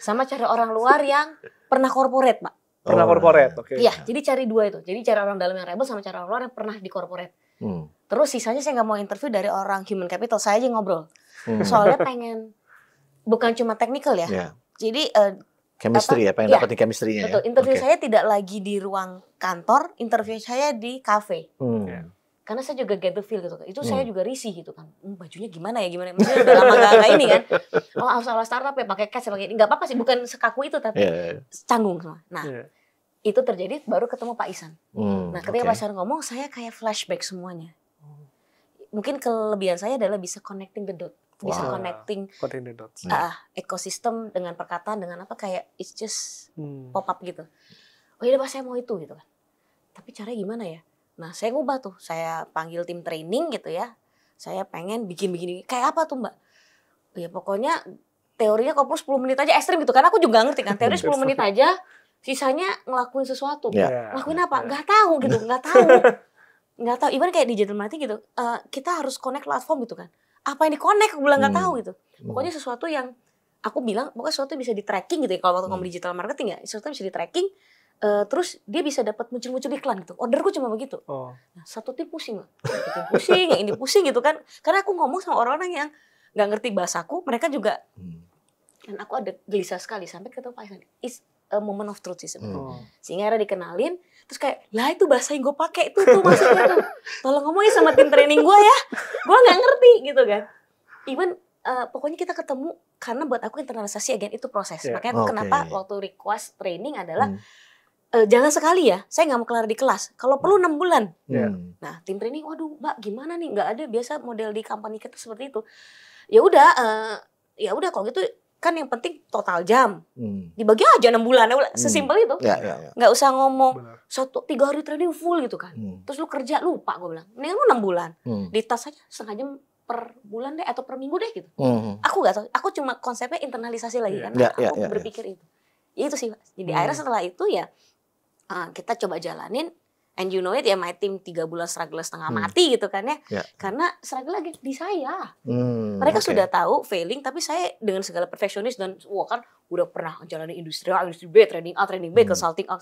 sama cari orang luar yang pernah corporate, Pak. Pernah corporate, oke. Iya, jadi cari 2 itu. Jadi cari orang dalam yang rebel sama cari orang luar yang pernah di corporate. Terus sisanya saya nggak mau interview dari orang human capital, saya aja ngobrol. Soalnya pengen bukan cuma technical ya. Jadi Chemistry ya, pengen dapetin chemistry-nya betul. ya. Interview saya tidak lagi di ruang kantor, interview saya di kafe. Karena saya juga get the feel gitu. Itu saya juga risih gitu kan. Bajunya gimana ya, Maksudnya udah lama gak ini kan. Oh, harus startup ya, pakai cash, pakai ini. Gak apa-apa sih, bukan sekaku itu, tapi canggung semua. Nah, itu terjadi baru ketemu Pak Isan. Nah, ketika Pak Isan ngomong, saya kayak flashback semuanya. Mungkin kelebihan saya adalah bisa connecting the dot. Bisa connecting the dots. Ekosistem dengan perkataan, dengan apa, kayak it's just pop up gitu. Oh iya Pak, saya mau itu gitu kan. Tapi caranya gimana ya? Nah, saya ngubah tuh. Saya panggil tim training gitu ya. Saya pengen bikin begini. Kayak apa tuh Mbak? Ya pokoknya teorinya kalau perlu 10 menit aja ekstrim gitu. Karena aku juga ngerti kan. Teori 10 menit aja, sisanya ngelakuin sesuatu. Ngelakuin apa? Nggak tahu gitu. Nggak tahu. Even kayak digital marketing gitu. Kita harus connect platform gitu kan. Apa yang di-connect? Aku bilang nggak tahu gitu. Pokoknya sesuatu yang aku bilang, pokoknya sesuatu yang bisa di-tracking gitu ya. Kalau waktu ngomong digital marketing ya, sesuatu yang bisa di-tracking. Terus dia bisa dapat muncul-muncul iklan gitu. Orderku cuma begitu. Nah, satu tim pusing, yang ini pusing gitu kan. Karena aku ngomong sama orang-orang yang nggak ngerti bahasaku, mereka juga. Dan aku ada gelisah sekali sampai ketemu Pak Isan. It's a moment of truth sih sebenarnya. Sehingga akhirnya dikenalin, terus kayak, lah itu bahasa yang gue pakai itu tuh maksudnya tuh. Tolong ngomongin sama tim training gue ya. Gue nggak ngerti gitu kan. Even pokoknya kita ketemu karena buat aku internalisasi again itu proses. Makanya kenapa waktu request training adalah jangan sekali ya, saya nggak mau kelar di kelas. Kalau perlu 6 bulan. Nah, tim training, waduh Mbak gimana nih? Nggak ada biasa model di company kita seperti itu. Ya udah kalau gitu kan yang penting total jam. Dibagi aja 6 bulan, sesimpel itu. Nggak usah ngomong 3 hari training full gitu kan. Terus lu kerja lupa, gue bilang. Mendingan lu 6 bulan. Di tas aja setengah jam per bulan deh atau per minggu deh gitu. Aku nggak tahu. Aku cuma konsepnya internalisasi lagi kan. Aku berpikir itu. Ya itu sih. Jadi akhirnya setelah itu ya kita coba jalanin. And you know it ya, my team 3 bulan struggle setengah mati gitu kan ya. Karena struggle lagi di saya. Mereka sudah tahu failing, tapi saya dengan segala perfeksionis dan kan udah pernah jalanin industri A, industri B, training A, training B, consulting A,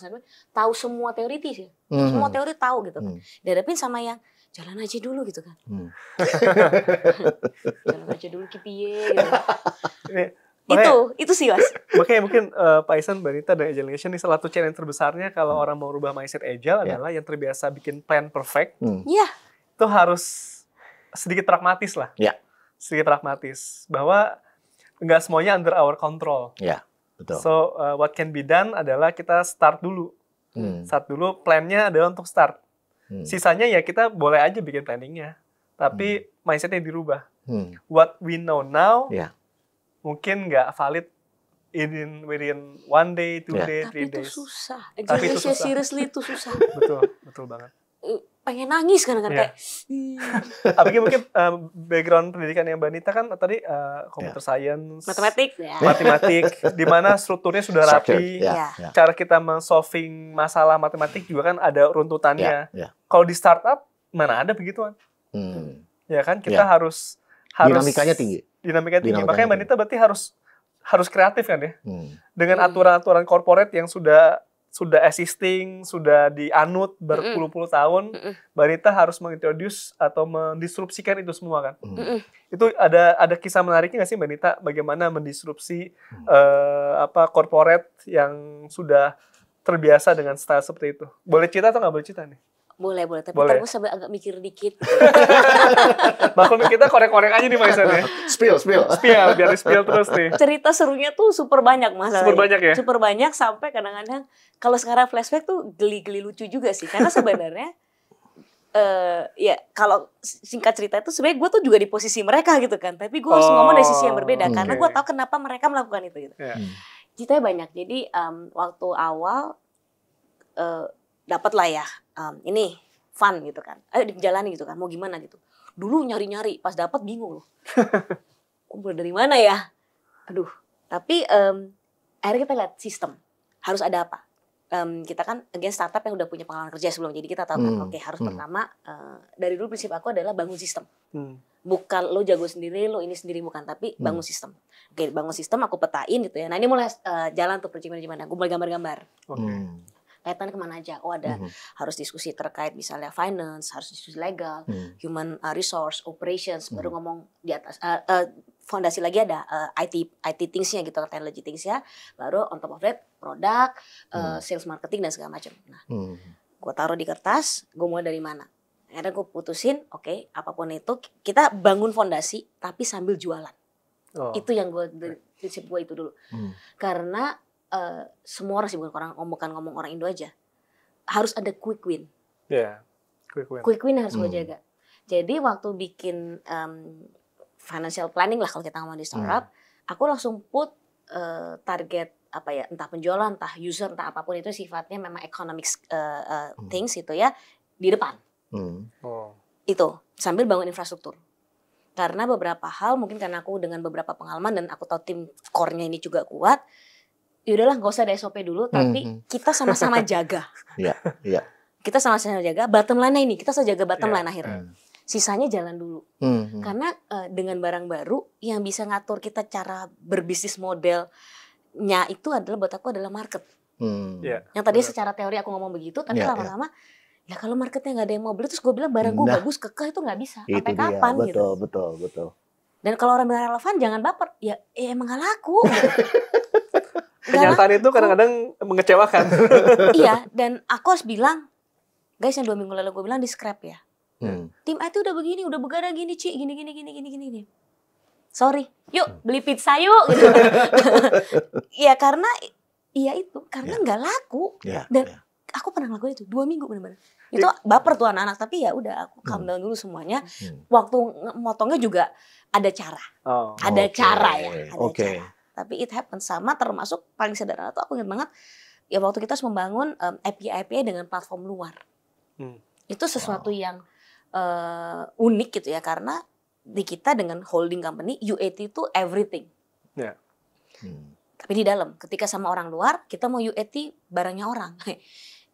tahu semua teori sih. Semua teori tahu gitu kan. Dihadapin sama yang jalan aja dulu gitu kan. Jalan aja dulu kipiye gitu. Itu sih Mas. Makanya mungkin Pak Isan, Mbak Nita dan Agile Nation ini salah satu challenge terbesarnya kalau orang mau rubah mindset Agile adalah yang terbiasa bikin plan perfect. Itu harus sedikit pragmatis lah. Sedikit pragmatis bahwa nggak semuanya under our control. Betul. So what can be done adalah kita start dulu. Start dulu, plannya adalah untuk start. Sisanya ya kita boleh aja bikin planningnya, tapi mindsetnya dirubah. What we know now mungkin nggak valid within 1 day, 2 day, 3 days. Tapi itu susah. Seriously itu susah. Betul banget. Pengen nangis kan kayak. Apalagi mungkin background pendidikan yang Mbak Nita kan tadi computer science, matematik, di mana strukturnya sudah rapi. Cara kita men-solving masalah matematik juga kan ada runtutannya. Kalau di startup mana ada begituan? Ya kan kita harus dinamikanya tinggi. Makanya Mbak Nita berarti harus kreatif kan ya. Dengan aturan-aturan corporate yang sudah existing, sudah dianut berpuluh-puluh tahun, Mbak Nita harus mengintroduce atau mendisrupsikan itu semua kan. Itu ada kisah menariknya nggak sih Mbak Nita bagaimana mendisrupsi corporate yang sudah terbiasa dengan style seperti itu? Boleh cerita atau nggak boleh cerita nih? Boleh, tapi aku sampai agak mikir dikit. Maklum kita korek-korek aja nih Mbak Isan ya. Spill, biar di-spill terus nih. Cerita serunya tuh super banyak masalahnya. Super banyak ya? Super banyak sampai kadang-kadang kalau sekarang flashback tuh geli-geli lucu juga sih. Karena sebenarnya ya kalau singkat cerita itu sebenarnya gue tuh juga di posisi mereka gitu kan. Tapi gue harus ngomong dari sisi yang berbeda. Karena gue tahu kenapa mereka melakukan itu gitu. Ceritanya banyak. Jadi waktu awal dapat lah ya ini fun gitu kan, dijalani gitu kan, mau gimana gitu. Dulu nyari-nyari, pas dapat bingung loh. Kumpul dari mana ya? Aduh. Tapi akhirnya kita lihat sistem. Harus ada apa? Kita kan again startup yang udah punya pengalaman kerja sebelum, jadi kita tahu kan, oke, harus pertama dari dulu prinsip aku adalah bangun sistem. Bukan lo jago sendiri, lo ini sendiri, bukan, tapi bangun sistem. Oke, bangun sistem, aku petain gitu ya. Nah ini mulai jalan tuh project manajemen, aku mulai gambar-gambar. kaitan kemana aja. Oh ada harus diskusi terkait misalnya finance, harus diskusi legal, human resource, operations, baru ngomong di atas fondasi lagi ada IT things-nya gitu, technology things-nya, baru on top of that produk, sales marketing dan segala macam. Nah, gue taruh di kertas, gue mulai dari mana? Akhirnya gue putusin, oke, apapun itu kita bangun fondasi tapi sambil jualan. Itu yang prinsip gue itu dulu. Karena semua orang sih, bukan ngomong orang Indo aja, harus ada quick win. Quick win harus gue jaga. Jadi waktu bikin financial planning lah kalau kita ngomong di startup, aku langsung put target apa ya, entah penjualan, entah user, entah apapun itu sifatnya memang economics things itu ya di depan. Itu sambil bangun infrastruktur. Karena beberapa hal mungkin karena aku dengan beberapa pengalaman dan aku tahu tim core-nya ini juga kuat. Yaudahlah nggak usah ada SOP dulu, tapi kita sama-sama jaga. Kita sama-sama jaga bottom line ini, kita jaga bottom line akhirnya. Sisanya jalan dulu. Karena dengan barang baru yang bisa ngatur kita cara berbisnis modelnya itu adalah buat aku adalah market. Yang tadi secara teori aku ngomong begitu, tapi lama-lama ya kalau marketnya nggak ada yang mau beli, terus gue bilang barang gue bagus, kekeh, itu nggak bisa. Sampai kapan gitu. Betul. Dan kalau orang bilang relevan, jangan baper. Ya emang nggak laku. Gitu. Kenyataan itu kadang-kadang mengecewakan. Iya, dan aku harus bilang, guys, yang 2 minggu lalu gue bilang di scrap ya. Tim IT udah begini, udah begadang gini, Ci, gini. Sorry, yuk beli pizza yuk. Gitu. Ya karena, karena nggak laku. Dan aku pernah ngelakuin itu 2 minggu benar-benar. Itu baper tuh anak-anak, tapi ya udah aku calm down dulu semuanya. Waktu motongnya juga ada cara. Ada cara. Tapi it happens sama, termasuk paling sederhana tuh aku ingat banget ya waktu kita harus membangun API dengan platform luar. Itu sesuatu yang unik gitu ya, karena di kita dengan holding company UAT itu everything. Tapi di dalam ketika sama orang luar kita mau UAT barangnya orang.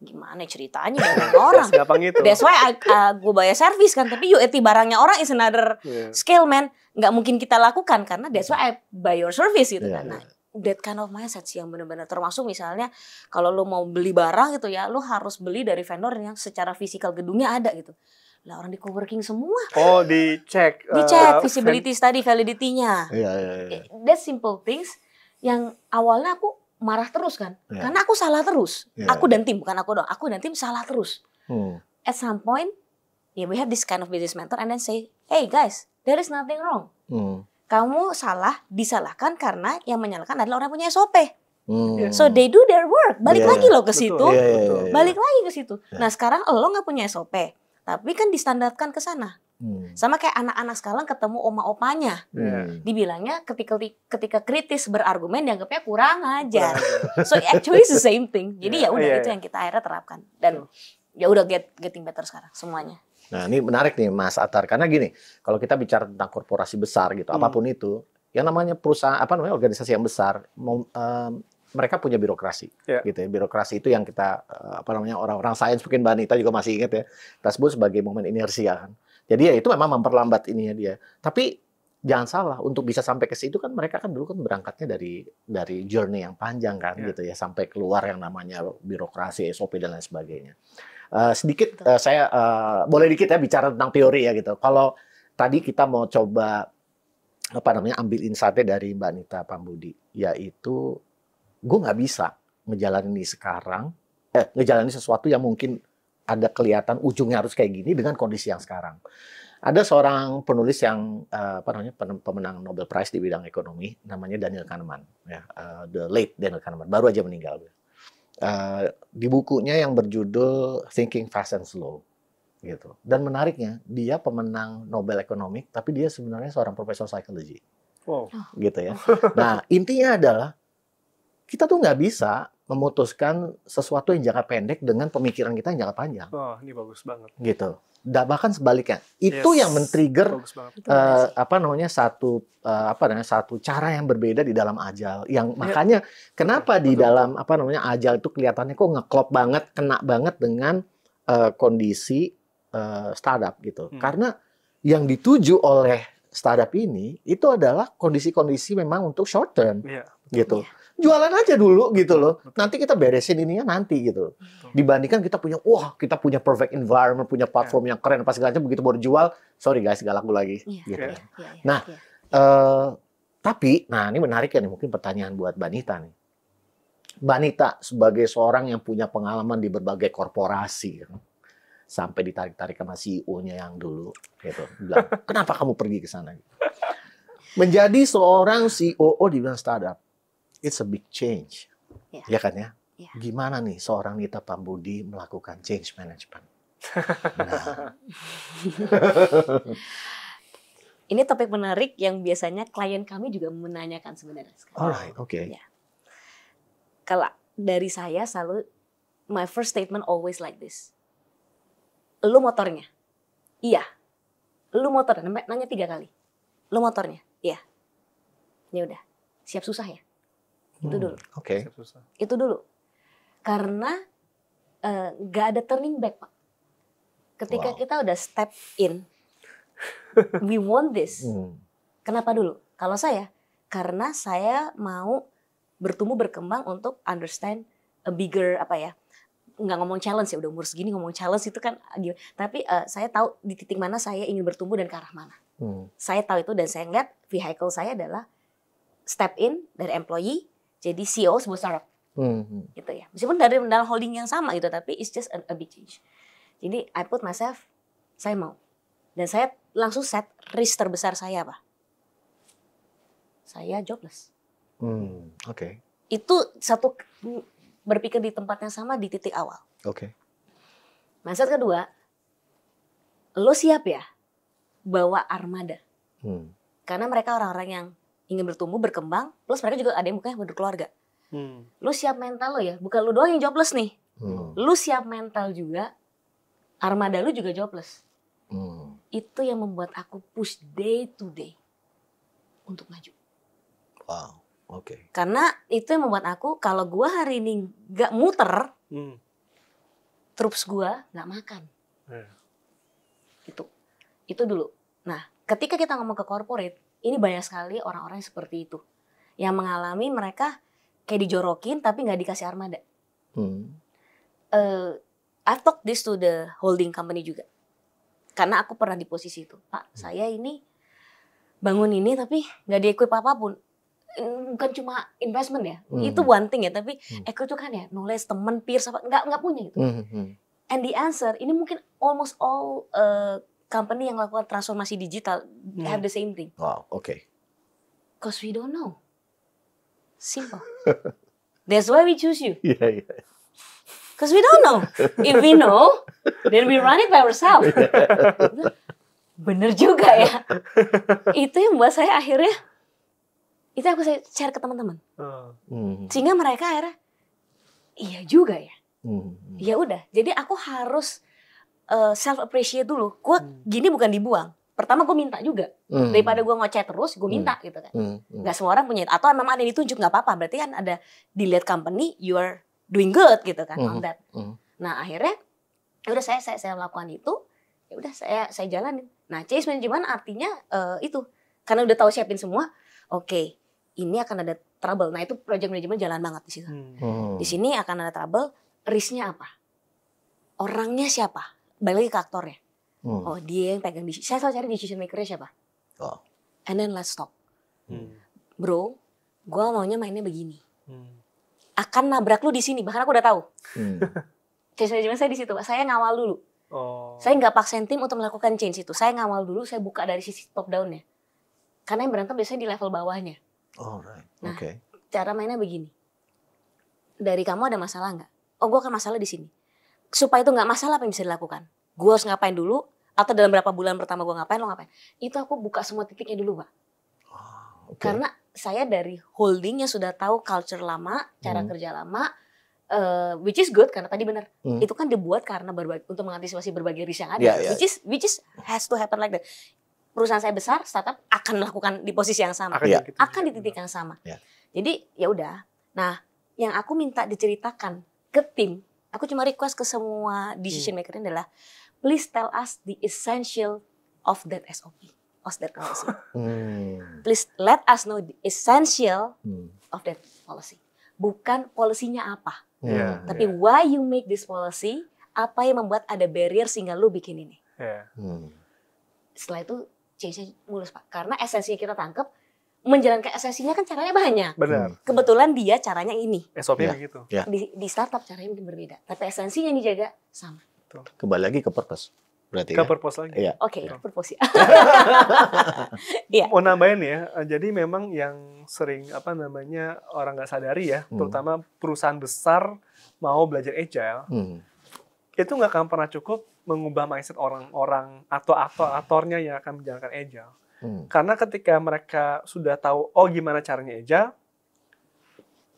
Gimana ceritanya barang orang? Gampang itu. That's why gue bayar service kan, tapi UAT barangnya orang is another scale, man. Nggak mungkin kita lakukan karena that's why I buy your service gitu kan. Nah, that kind of mindset sih yang benar-benar, termasuk misalnya kalau lo mau beli barang gitu ya, lo harus beli dari vendor yang secara fisikal gedungnya ada gitu. Lah orang di coworking semua. Dicek visibility study, validity-nya. That simple things yang awalnya aku marah terus kan. Karena aku salah terus. Aku dan tim, bukan aku dong. Aku dan tim salah terus. At some point, we have this kind of business mentor and then say, hey guys, there is nothing wrong. Kamu salah, disalahkan karena yang menyalahkan adalah orang yang punya SOP. So they do their work. Balik lagi loh ke situ. Balik lagi ke situ. Nah sekarang lo nggak punya SOP, tapi kan distandarkan ke sana. Sama kayak anak-anak sekarang ketemu oma-opanya. Dibilangnya ketika kritis berargumen dianggapnya kurang ajar. So actually it's the same thing. Jadi ya udah itu yang kita akhirnya terapkan. Dan ya udah getting better sekarang semuanya. Nah ini menarik nih Mas Atar, karena gini, kalau kita bicara tentang korporasi besar gitu, apapun itu, yang namanya perusahaan, organisasi yang besar, mereka punya birokrasi, gitu ya. Birokrasi itu yang kita, orang-orang sains, mungkin Mbak Anita juga masih ingat ya, kita sebut sebagai momen inersia kan. Jadi ya itu memang memperlambat ininya dia. Tapi jangan salah, untuk bisa sampai ke situ kan mereka kan dulu kan berangkatnya dari journey yang panjang kan, gitu ya, sampai keluar yang namanya birokrasi, SOP dan lain sebagainya. Sedikit saya boleh dikit ya bicara tentang teori ya gitu. Kalau tadi kita mau coba ambil insight-nya dari Mbak Anita Pambudi, yaitu gue nggak bisa ngejalanin sekarang, ngejalanin sesuatu yang mungkin ada kelihatan ujungnya harus kayak gini dengan kondisi yang sekarang. Ada seorang penulis yang pemenang Nobel Prize di bidang ekonomi, namanya Daniel Kahneman, ya, the late Daniel Kahneman, baru aja meninggal. Di bukunya yang berjudul Thinking Fast and Slow, gitu. Dan menariknya dia pemenang Nobel Ekonomi, tapi dia sebenarnya seorang profesor psikologi, gitu ya. Nah intinya adalah kita tuh nggak bisa memutuskan sesuatu yang jangka pendek dengan pemikiran kita yang jangka panjang. Ini bagus banget. Gitu. Bahkan sebaliknya, itu yang men-trigger satu cara yang berbeda di dalam agile. Yang makanya kenapa di dalam agile itu kelihatannya kok ngeklop banget, kena banget dengan kondisi startup gitu. Karena yang dituju oleh startup ini itu adalah kondisi-kondisi memang untuk short term, gitu. Jualan aja dulu gitu loh. Nanti kita beresin ininya nanti gitu. Dibandingkan kita punya perfect environment, punya platform yang keren, pas segala macam, begitu baru jual, sorry guys, gak laku lagi. Gitu. Nah, tapi, ini menarik ya nih, mungkin pertanyaan buat Mbak Nita nih. Mbak Nita sebagai seorang yang punya pengalaman di berbagai korporasi, sampai ditarik-tarik sama CEO-nya yang dulu, gitu. Bilang, kenapa kamu pergi ke sana? Menjadi seorang COO di bidang startup, it's a big change, ya kan ya? Gimana nih seorang Nita Pambudi melakukan change management? Nah. Ini topik menarik yang biasanya klien kami juga menanyakan sebenarnya. Alright, oke. Ya. Kalau dari saya selalu, my first statement always like this. Lu motornya? Iya. Lu motornya? Nanya 3 kali. Lu motornya? Iya. Ya udah. Siap susah ya? Itu dulu. Oke. Itu dulu. Karena gak ada turning back, Pak. Ketika kita udah step in, we want this. Kenapa dulu? Kalau saya, karena saya mau bertumbuh berkembang untuk understand a bigger nggak ngomong challenge ya, udah umur segini ngomong challenge itu kan tapi saya tahu di titik mana saya ingin bertumbuh dan ke arah mana. Saya tahu itu dan saya ngeliat vehicle saya adalah step in dari employee jadi CEO sebuah startup. Gitu ya. Meskipun dari dalam holding yang sama gitu, tapi it's just a big change. Jadi I put myself, saya mau. Dan saya langsung set risk terbesar saya apa? Saya jobless. Oke. Itu satu, berpikir di tempat yang sama di titik awal. Oke. Mindset kedua, lo siap ya bawa armada. Karena mereka orang-orang yang ingin bertumbuh, berkembang, plus mereka juga ada yang mungkin berkeluarga. Lo siap mental lo ya, bukan lo doang yang jobless nih. Lo siap mental juga, armada lo juga jobless. Itu yang membuat aku push day to day untuk maju. Wow. Oke. Karena itu yang membuat aku, kalau gue hari ini gak muter, troops gue gak makan. Itu dulu. Nah, ketika kita ngomong ke corporate, ini banyak sekali orang-orang seperti itu. Yang mengalami mereka kayak dijorokin tapi gak dikasih armada. I've talked this to the holding company juga. Karena aku pernah di posisi itu. Pak, saya ini bangun ini tapi gak di-equip apapun. Bukan cuma investment ya, itu one thing ya, tapi equity itu kan ya knowledge, teman, peers, nggak punya gitu. And the answer, ini mungkin almost all company yang melakukan transformasi digital have the same thing. Wow, oke. Cause we don't know. Simple. That's why we choose you. Yeah. Cause we don't know. If we know, then we run it by ourselves. Bener juga ya. Itu yang buat saya akhirnya, itu aku share ke teman-teman. Sehingga mereka akhirnya, iya juga ya. Ya udah, jadi aku harus self appreciate dulu. Gue gini bukan dibuang. Pertama gue minta juga. Daripada gue ngoceh terus, gue minta gitu kan. Gak semua orang punya itu. Atau memang ada yang ditunjuk, gak apa-apa. Berarti kan ada dilihat company, you are doing good gitu kan on that. Nah akhirnya, ya udah saya melakukan itu. Ya udah saya jalanin. Nah change management artinya itu. Karena udah tahu siapin semua, oke. Ini akan ada trouble. Nah itu project management jalan banget di situ. Di sini akan ada trouble. Risknya apa? Orangnya siapa? Balik lagi ke aktornya. Oh dia yang pegang decision. Saya selalu cari decision makernya siapa. And then let's talk. Bro, gue maunya mainnya begini. Akan nabrak lu di sini. Bahkan aku udah tahu. Change management saya di situ. Saya ngawal dulu. Saya nggak paksain tim untuk melakukan change itu. Saya ngawal dulu. Saya buka dari sisi top down-nya. Karena yang berantem biasanya di level bawahnya. Nah, cara mainnya begini. Dari kamu ada masalah nggak? Oh, gue akan masalah di sini. Supaya itu nggak masalah, apa yang bisa dilakukan? Gue harus ngapain dulu? Atau dalam berapa bulan pertama gue ngapain, lo ngapain? Itu aku buka semua titiknya dulu, Pak. Karena saya dari holding yang sudah tahu culture lama, cara kerja lama, which is good karena tadi benar. Itu kan dibuat karena untuk mengantisipasi berbagai risk yang ada. Which is has to happen like that. Perusahaan saya besar, startup akan melakukan di posisi yang sama, akan di titik yang sama. Jadi ya udah. Nah, yang aku minta diceritakan ke tim, aku cuma request ke semua decision maker ini adalah, please tell us the essential of that SOP, of that policy. Please let us know the essential of that policy. bukan polisinya apa, Iya. tapi why you make this policy, apa yang membuat ada barrier sehingga lu bikin ini. Setelah itu change-nya mulus Pak, karena esensinya kita tangkap, menjalankan esensinya kan caranya banyak. Benar. Kebetulan dia caranya ini. SOP-nya begitu. Di startup caranya mungkin berbeda, tapi esensinya dijaga sama. Kembali lagi ke purpose. Berarti ke purpose lagi. Iya. Oke, purpose ya. Mau nambahin ya, jadi memang yang sering orang nggak sadari ya, terutama perusahaan besar mau belajar agile, itu nggak akan pernah cukup mengubah mindset orang-orang atau aktornya yang akan menjalankan agile. Karena ketika mereka sudah tahu, gimana caranya agile,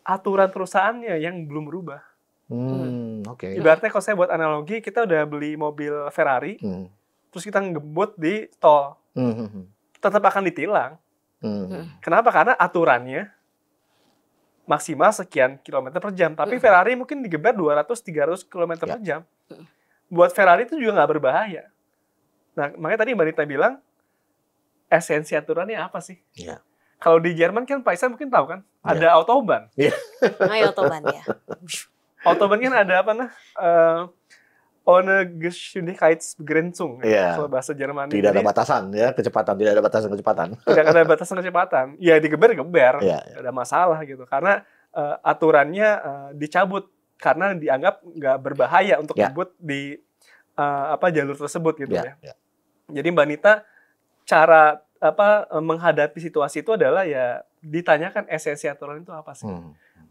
aturan perusahaannya yang belum berubah. Ibaratnya kalau saya buat analogi, kita udah beli mobil Ferrari, terus kita ngebut di tol, tetap akan ditilang. Kenapa? Karena aturannya maksimal sekian kilometer per jam, tapi Ferrari mungkin digeber 200-300 kilometer per jam. Buat Ferrari itu juga nggak berbahaya. Nah, makanya tadi Mbak Nita bilang, esensi aturannya apa sih? Kalau di Jerman kan Pak Isan mungkin tahu kan, ada Autobahn. Autobahn ya. Autobahn kan ada ohne Geschwindigkeitsbegrenzung kalau bahasa Jerman. Tidak ada batasan ya kecepatan, tidak ada batasan kecepatan. Tidak ada batasan kecepatan. Ya digeber, ada masalah gitu. Karena aturannya dicabut karena dianggap nggak berbahaya untuk ngebut di jalur tersebut gitu ya. Jadi Mbak Nita cara menghadapi situasi itu adalah ya ditanyakan esensi aturan itu apa sih.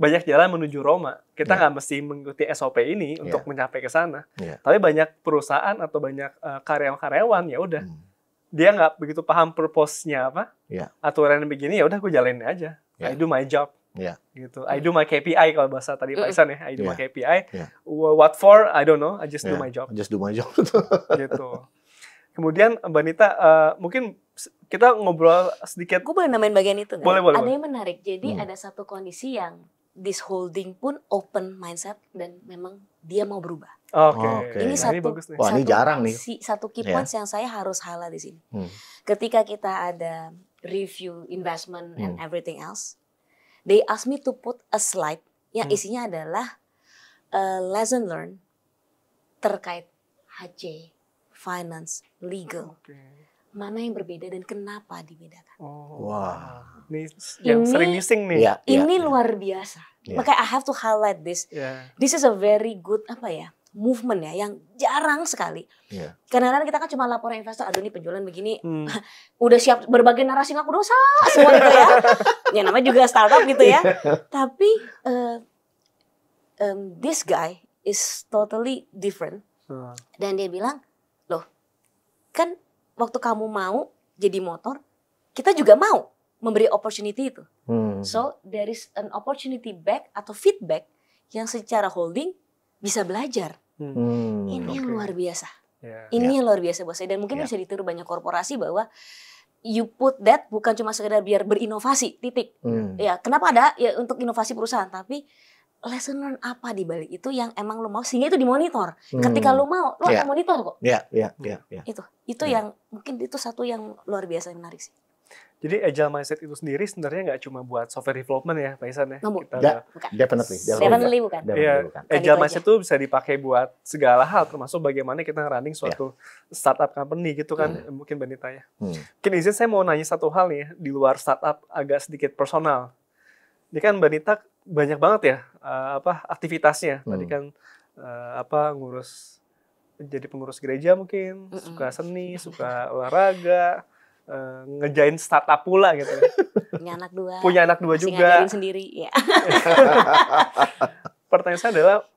Banyak jalan menuju Roma. Kita nggak mesti mengikuti SOP ini untuk mencapai ke sana. Tapi banyak perusahaan atau banyak karyawan-karyawan ya udah dia nggak begitu paham purpose-nya apa. Aturan yang begini ya udah gue jalanin aja. I do my job. Gitu. I do my KPI kalau bahasa tadi Pak Isan ya. I do my KPI. What for? I don't know. I just do my job. Just do my job. Gitu. Kemudian Mbak Nita, mungkin kita ngobrol sedikit. Gue boleh nambahin bagian itu nggak? Boleh. Ada yang menarik. Jadi ada satu kondisi yang this holding pun open mindset dan memang dia mau berubah. Oke. Ini satu, bagus nih. Wah, ini jarang nih. Satu key points yang saya harus highlight di sini. Ketika kita ada review investment and everything else, they ask me to put a slide yang isinya adalah lesson learned terkait HC, finance, legal. Mana yang berbeda dan kenapa dibedakan? Wah. Ini yang sering missing nih. Ini luar biasa. Makanya I have to highlight this. This is a very good movement ya yang jarang sekali. Kadang-kadang kita kan cuma laporan investor, aduh ini penjualan begini, udah siap berbagai narasi ngaku dosa semua gitu ya. Ya namanya juga startup gitu ya. Tapi this guy is totally different. Dan dia bilang, loh kan waktu kamu mau jadi motor, kita juga mau memberi opportunity itu. So there is an opportunity back atau feedback yang secara holding bisa belajar. Ini yang luar biasa. Ini yang luar biasa buat saya dan mungkin bisa ditiru banyak korporasi bahwa you put that bukan cuma sekedar biar berinovasi, titik. Ya, kenapa ada ya untuk inovasi perusahaan, tapi lesson learn apa di balik itu yang emang lo mau sehingga itu dimonitor. Ketika lo mau, lo akan monitor kok. Itu yang mungkin itu satu yang luar biasa yang menarik sih. Jadi agile mindset itu sendiri sebenarnya nggak cuma buat software development ya, Pak Isan ya? Bukan. Definitely bukan. Agile mindset itu bisa dipakai buat segala hal, termasuk bagaimana kita running suatu startup company gitu kan, mungkin Mbak Nita ya. Mungkin izin saya mau nanya satu hal nih, di luar startup agak sedikit personal. Ini kan Mbak Nita banyak banget ya aktivitasnya. Tadi kan jadi pengurus gereja mungkin, suka seni, suka olahraga. Ngejain startup pula gitu. Punya anak dua juga. Ngajarin sendiri ya. Pertanyaan saya adalah,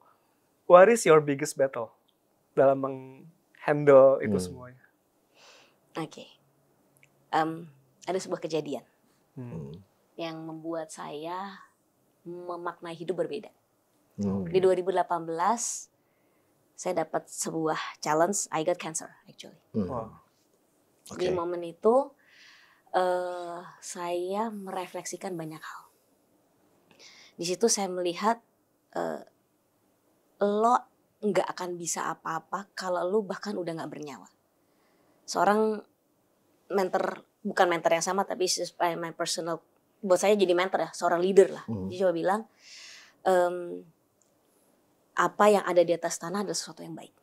what is your biggest battle dalam menghandle itu semuanya? Ada sebuah kejadian yang membuat saya memaknai hidup berbeda. Di 2018 saya dapat sebuah challenge, I got cancer actually. Di momen itu saya merefleksikan banyak hal. Di situ saya melihat lo nggak akan bisa apa-apa kalau lo bahkan udah nggak bernyawa. Seorang mentor, bukan mentor yang sama tapi my personal, buat saya jadi mentor ya, seorang leader lah. Dia coba bilang, apa yang ada di atas tanah adalah sesuatu yang baik.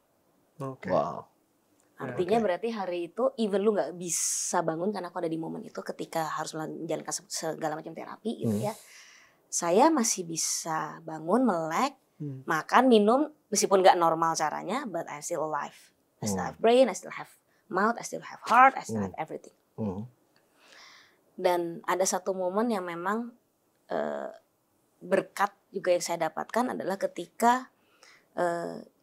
Wow. Artinya berarti hari itu even lu nggak bisa bangun karena aku ada di momen itu ketika harus menjalankan segala macam terapi gitu ya. Saya masih bisa bangun, melek, makan, minum meskipun nggak normal caranya, but I'm still alive. I still have brain, I still have mouth, I still have heart, I still have everything. Dan ada satu momen yang memang berkat juga yang saya dapatkan adalah ketika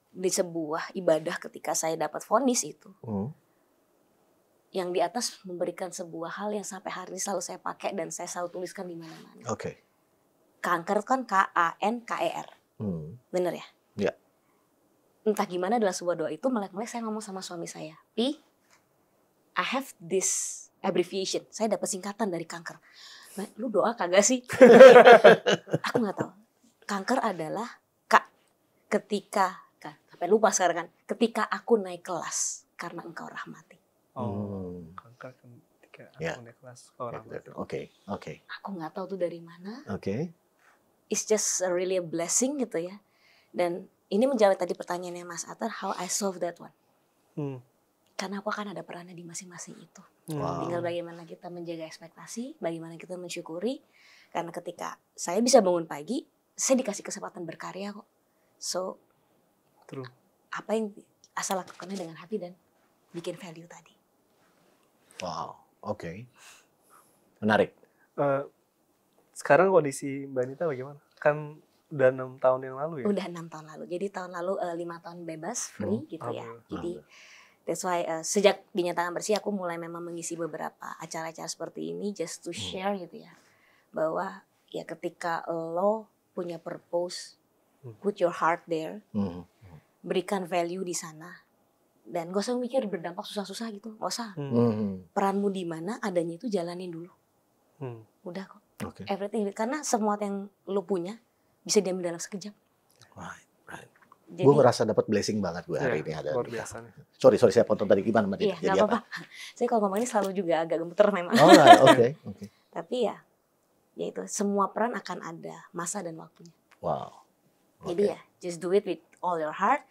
di sebuah ibadah ketika saya dapat vonis itu, yang di atas memberikan sebuah hal yang sampai hari ini selalu saya pakai dan saya selalu tuliskan di mana-mana. Kanker kan KANKER, bener ya? Iya. Entah gimana dalam sebuah doa itu melek-melek saya ngomong sama suami saya, Pi, I have this abbreviation, saya dapat singkatan dari kanker. Nah, lu doa kagak sih? Aku nggak tahu. Kanker adalah ketika sampai lupa sekarang kan, ketika aku naik kelas karena engkau rahmati. Kanker ketika aku naik kelas orang rahmati. Oke. Aku nggak tahu tuh dari mana. It's just really a blessing gitu ya. Dan ini menjawab tadi pertanyaannya Mas Atar, how I solve that one. Karena aku akan ada perannya di masing-masing itu. Tinggal bagaimana kita menjaga ekspektasi, bagaimana kita mensyukuri. Karena ketika saya bisa bangun pagi, saya dikasih kesempatan berkarya kok. So, apa yang asal lakukannya dengan hati dan bikin value tadi. Wow, menarik. Sekarang kondisi Mbak Anita bagaimana? Kan udah 6 tahun yang lalu ya? Udah 6 tahun lalu. Jadi tahun lalu 5 tahun bebas, free gitu ya. Jadi that's why sejak dinyatakan bersih aku mulai memang mengisi beberapa acara-acara seperti ini just to share gitu ya. Bahwa ya ketika lo punya purpose, put your heart there, berikan value di sana. Dan gak usah mikir berdampak susah-susah gitu, gak usah. Peranmu di mana adanya itu jalanin dulu. Udah kok. Everything, karena semua yang lo punya bisa diambil dalam sekejap. Right. Gue ngerasa dapat blessing banget gue hari ini ada. Luar biasa nih. Sorry saya potong tadi, gimana Mbak Dita? Iya, nggak apa-apa. Saya kalau ngomong ini selalu juga agak gemeter memang. Oke. Tapi ya itu semua peran akan ada masa dan waktunya. Wow. Jadi ya, just do it with all your heart.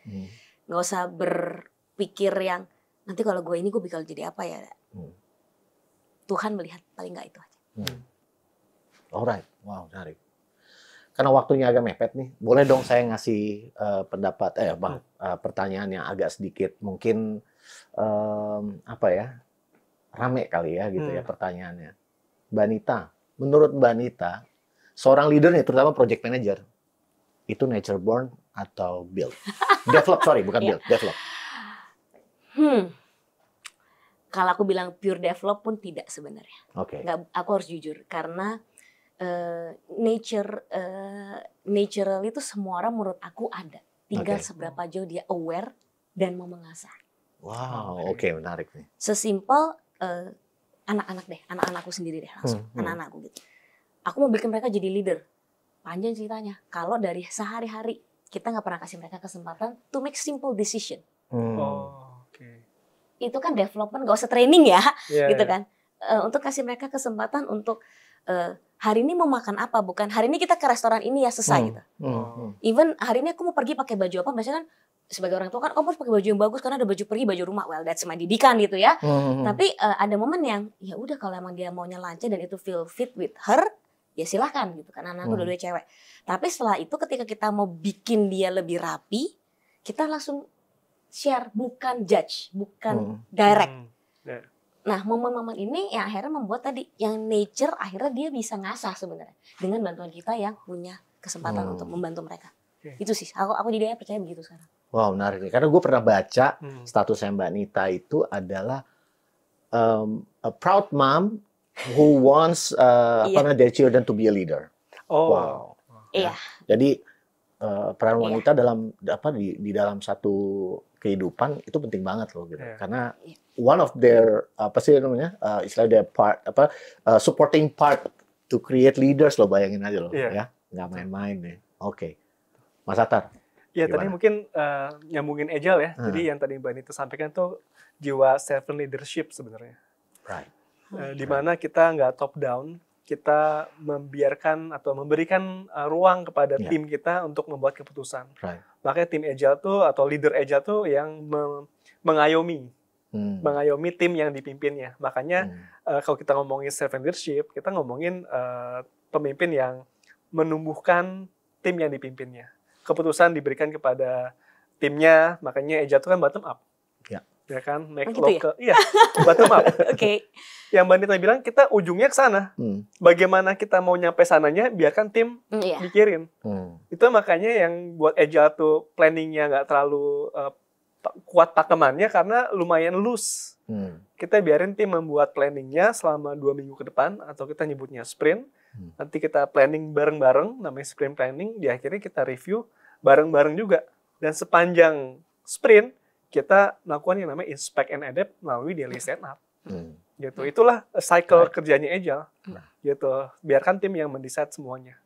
Nggak usah berpikir yang nanti kalau gue ini gue bakal jadi apa ya. Tuhan melihat paling nggak itu aja. Alright, wow, menarik. Karena waktunya agak mepet nih, boleh dong saya ngasih pertanyaan yang agak sedikit mungkin rame kali ya gitu ya pertanyaannya. Mbak Anita, menurut Mbak Anita, seorang leader nih, terutama project manager, itu nature born atau build? Develop, build, develop. Kalau aku bilang pure develop pun tidak sebenarnya. Aku harus jujur karena natural itu semua orang menurut aku ada. Tinggal seberapa jauh dia aware dan mau mengasah. Wow, menarik nih. Sesimpel anak-anakku sendiri deh langsung, anak-anakku gitu. Aku mau bikin mereka jadi leader. Panjang ceritanya. Kalau dari sehari-hari kita nggak pernah kasih mereka kesempatan to make simple decision. Itu kan development, nggak usah training ya, gitu kan. Untuk kasih mereka kesempatan untuk hari ini mau makan apa, bukan hari ini kita ke restoran ini ya selesai gitu. Even hari ini aku mau pergi pakai baju apa, biasanya kan sebagai orang tua kan harus pakai baju yang bagus karena ada baju pergi, baju rumah. Well, that's my didikan gitu ya. Tapi ada momen yang ya udah kalau emang dia maunya lancar dan itu feel fit with her, ya silahkan gitu kan. Anakku dua-dua cewek. Tapi setelah itu ketika kita mau bikin dia lebih rapi, kita langsung share, bukan judge, bukan direct. Nah, momen-momen ini yang akhirnya membuat tadi yang nature akhirnya dia bisa ngasah sebenarnya dengan bantuan kita yang punya kesempatan untuk membantu mereka. Itu sih, aku jadi percaya begitu sekarang. Wow, menarik nih. Karena gue pernah baca statusnya Mbak Anita itu adalah a proud mom who wants their children to be a leader. Wow. Iya. Jadi peran wanita dalam di dalam satu kehidupan itu penting banget loh gitu. Karena one of their istilah their part supporting part to create leaders loh, bayangin aja loh ya. Nggak main-main deh. Mas Atar. Ya tadi mungkin nyambungin agile ya. Jadi yang tadi Mbak Anita sampaikan tuh jiwa servant leadership sebenarnya. Right. Di mana kita nggak top down, kita membiarkan atau memberikan ruang kepada tim kita untuk membuat keputusan. Makanya tim agile tuh atau leader agile tuh yang mengayomi tim yang dipimpinnya. Makanya kalau kita ngomongin self leadership, kita ngomongin pemimpin yang menumbuhkan tim yang dipimpinnya. Keputusan diberikan kepada timnya, makanya agile itu kan bottom up. Ya kan, make local. Iya, bottom up. Oke. Yang Mbak Nita bilang, kita ujungnya ke sana. Bagaimana kita mau nyampe sananya, biarkan tim mikirin. Itu makanya yang buat agile tuh planningnya nggak terlalu kuat pakemannya karena lumayan loose. Kita biarin tim membuat planningnya selama 2 minggu ke depan, atau kita nyebutnya sprint. Nanti kita planning bareng-bareng, namanya sprint planning. Di akhirnya kita review bareng-bareng juga. Dan sepanjang sprint, kita melakukan yang namanya inspect and adapt melalui daily stand-up. Gitu. Itulah cycle kerjanya agile. Gitu. Biarkan tim yang mendesain semuanya.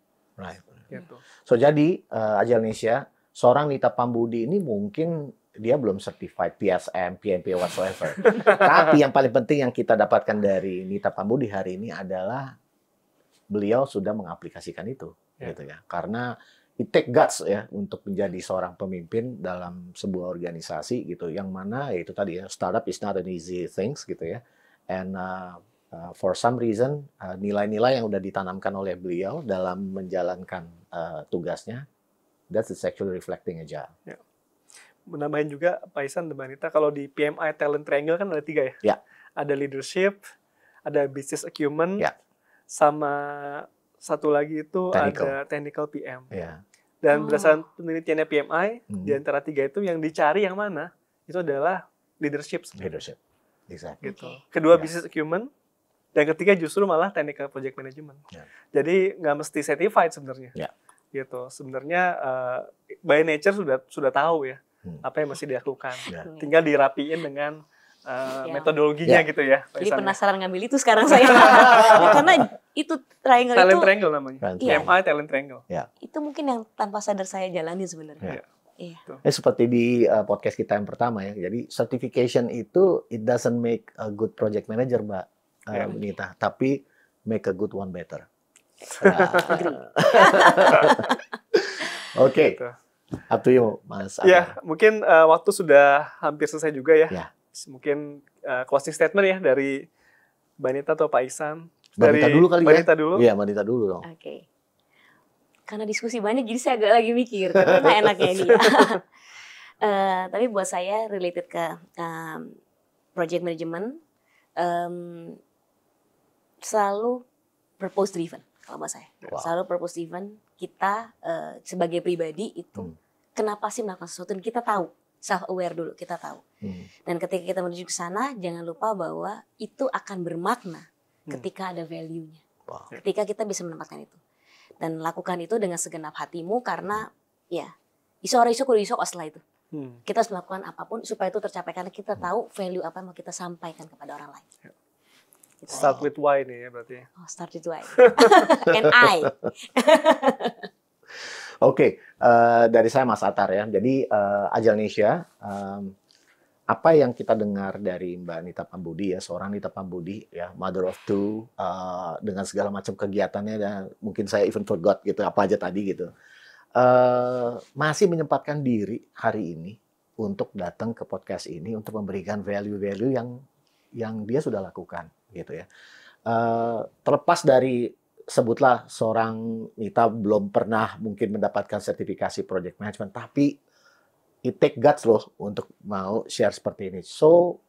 Gitu. So jadi Agile Indonesia, seorang Nita Pambudi ini mungkin dia belum certified PSM, PMP whatsoever. Tapi yang paling penting yang kita dapatkan dari Nita Pambudi hari ini adalah beliau sudah mengaplikasikan itu, gitu ya. Karena it take guts ya untuk menjadi seorang pemimpin dalam sebuah organisasi gitu, yang mana itu tadi ya, startup is not an easy things gitu ya. And for some reason nilai-nilai yang udah ditanamkan oleh beliau dalam menjalankan tugasnya, that is actually reflecting agile. Menambahin juga Pak Ihsan dan Mbak Nita, kalau di PMI Talent Triangle kan ada 3 ya. Ada leadership, ada business acumen, sama satu lagi itu ada technical PM. Dan berdasarkan penelitiannya PMI, di antara 3 itu yang dicari yang mana? Itu adalah leadership. Exactly. Gitu. Kedua business acumen, dan ketiga justru malah technical project management. Jadi nggak mesti certified sebenarnya. Gitu. Sebenarnya by nature sudah tahu ya apa yang mesti dilakukan. Tinggal dirapiin dengan metodologinya gitu ya. Jadi penasaran ngambil itu sekarang saya. Karena itu triangle Talent itu Triangle namanya. PMI Talent Triangle. Itu mungkin yang tanpa sadar saya jalani sebenarnya. Seperti di podcast kita yang pertama ya. Jadi certification itu it doesn't make a good project manager, Mbak Nita, tapi make a good one better. Oke. Up to you, Mas. Ya, mungkin waktu sudah hampir selesai juga ya. Mungkin closing statement ya dari Mbak Nita atau Pak Ihsan. Mbak Nita dulu kali Mbak Nita dulu. Iya, Mbak Nita dulu dong. Oke. Karena diskusi banyak, jadi saya agak lagi mikir. Karena enaknya ini ya. Tapi buat saya related ke project management, selalu purpose driven kalau buat saya. Selalu purpose driven. Kita sebagai pribadi itu kenapa sih melakukan sesuatu, dan kita tahu, self aware dulu, kita tahu. Dan ketika kita menuju ke sana, jangan lupa bahwa itu akan bermakna ketika ada value-nya. Ketika kita bisa menempatkan itu. Dan lakukan itu dengan segenap hatimu, karena ya iso kudu iso setelah itu. Kita harus melakukan apapun supaya itu tercapai, karena kita tahu value apa yang mau kita sampaikan kepada orang lain. Start with why nih ya berarti. Start with why. And I. Oke, dari saya Mas Atar ya. Jadi Agile Indonesia, apa yang kita dengar dari Mbak Nita Pambudi ya, seorang Nita Pambudi ya, mother of two, dengan segala macam kegiatannya, dan mungkin saya even forgot gitu apa aja tadi gitu, masih menyempatkan diri hari ini untuk datang ke podcast ini untuk memberikan value-value yang dia sudah lakukan gitu ya. Terlepas dari sebutlah seorang Nita belum pernah mungkin mendapatkan sertifikasi project management, tapi it take guts loh untuk mau share seperti ini. So,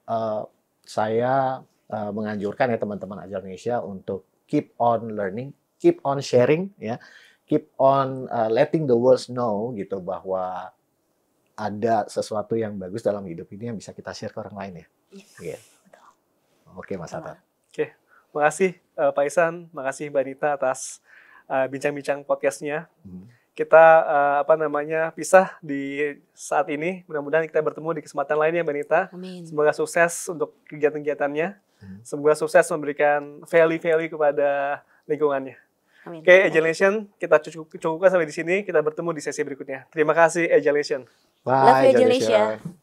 saya menganjurkan ya teman-teman Agile Indonesia untuk keep on learning, keep on sharing, ya, keep on letting the world know gitu bahwa ada sesuatu yang bagus dalam hidup ini yang bisa kita share ke orang lain ya. Iya. Oke, Mas Atar. Oke, makasih Pak Ihsan, makasih Mbak Nita atas bincang-bincang podcastnya. Kita pisah di saat ini. Mudah-mudahan kita bertemu di kesempatan lainnya, Mbak Nita. Amin. Semoga sukses untuk kegiatan-kegiatannya. Semoga sukses memberikan value-value kepada lingkungannya. Amin. Oke, Agile Nation, kita cukupkan sampai di sini. Kita bertemu di sesi berikutnya. Terima kasih, Agile Nation. Bye, Love you, Agile Agile Indonesia. Indonesia.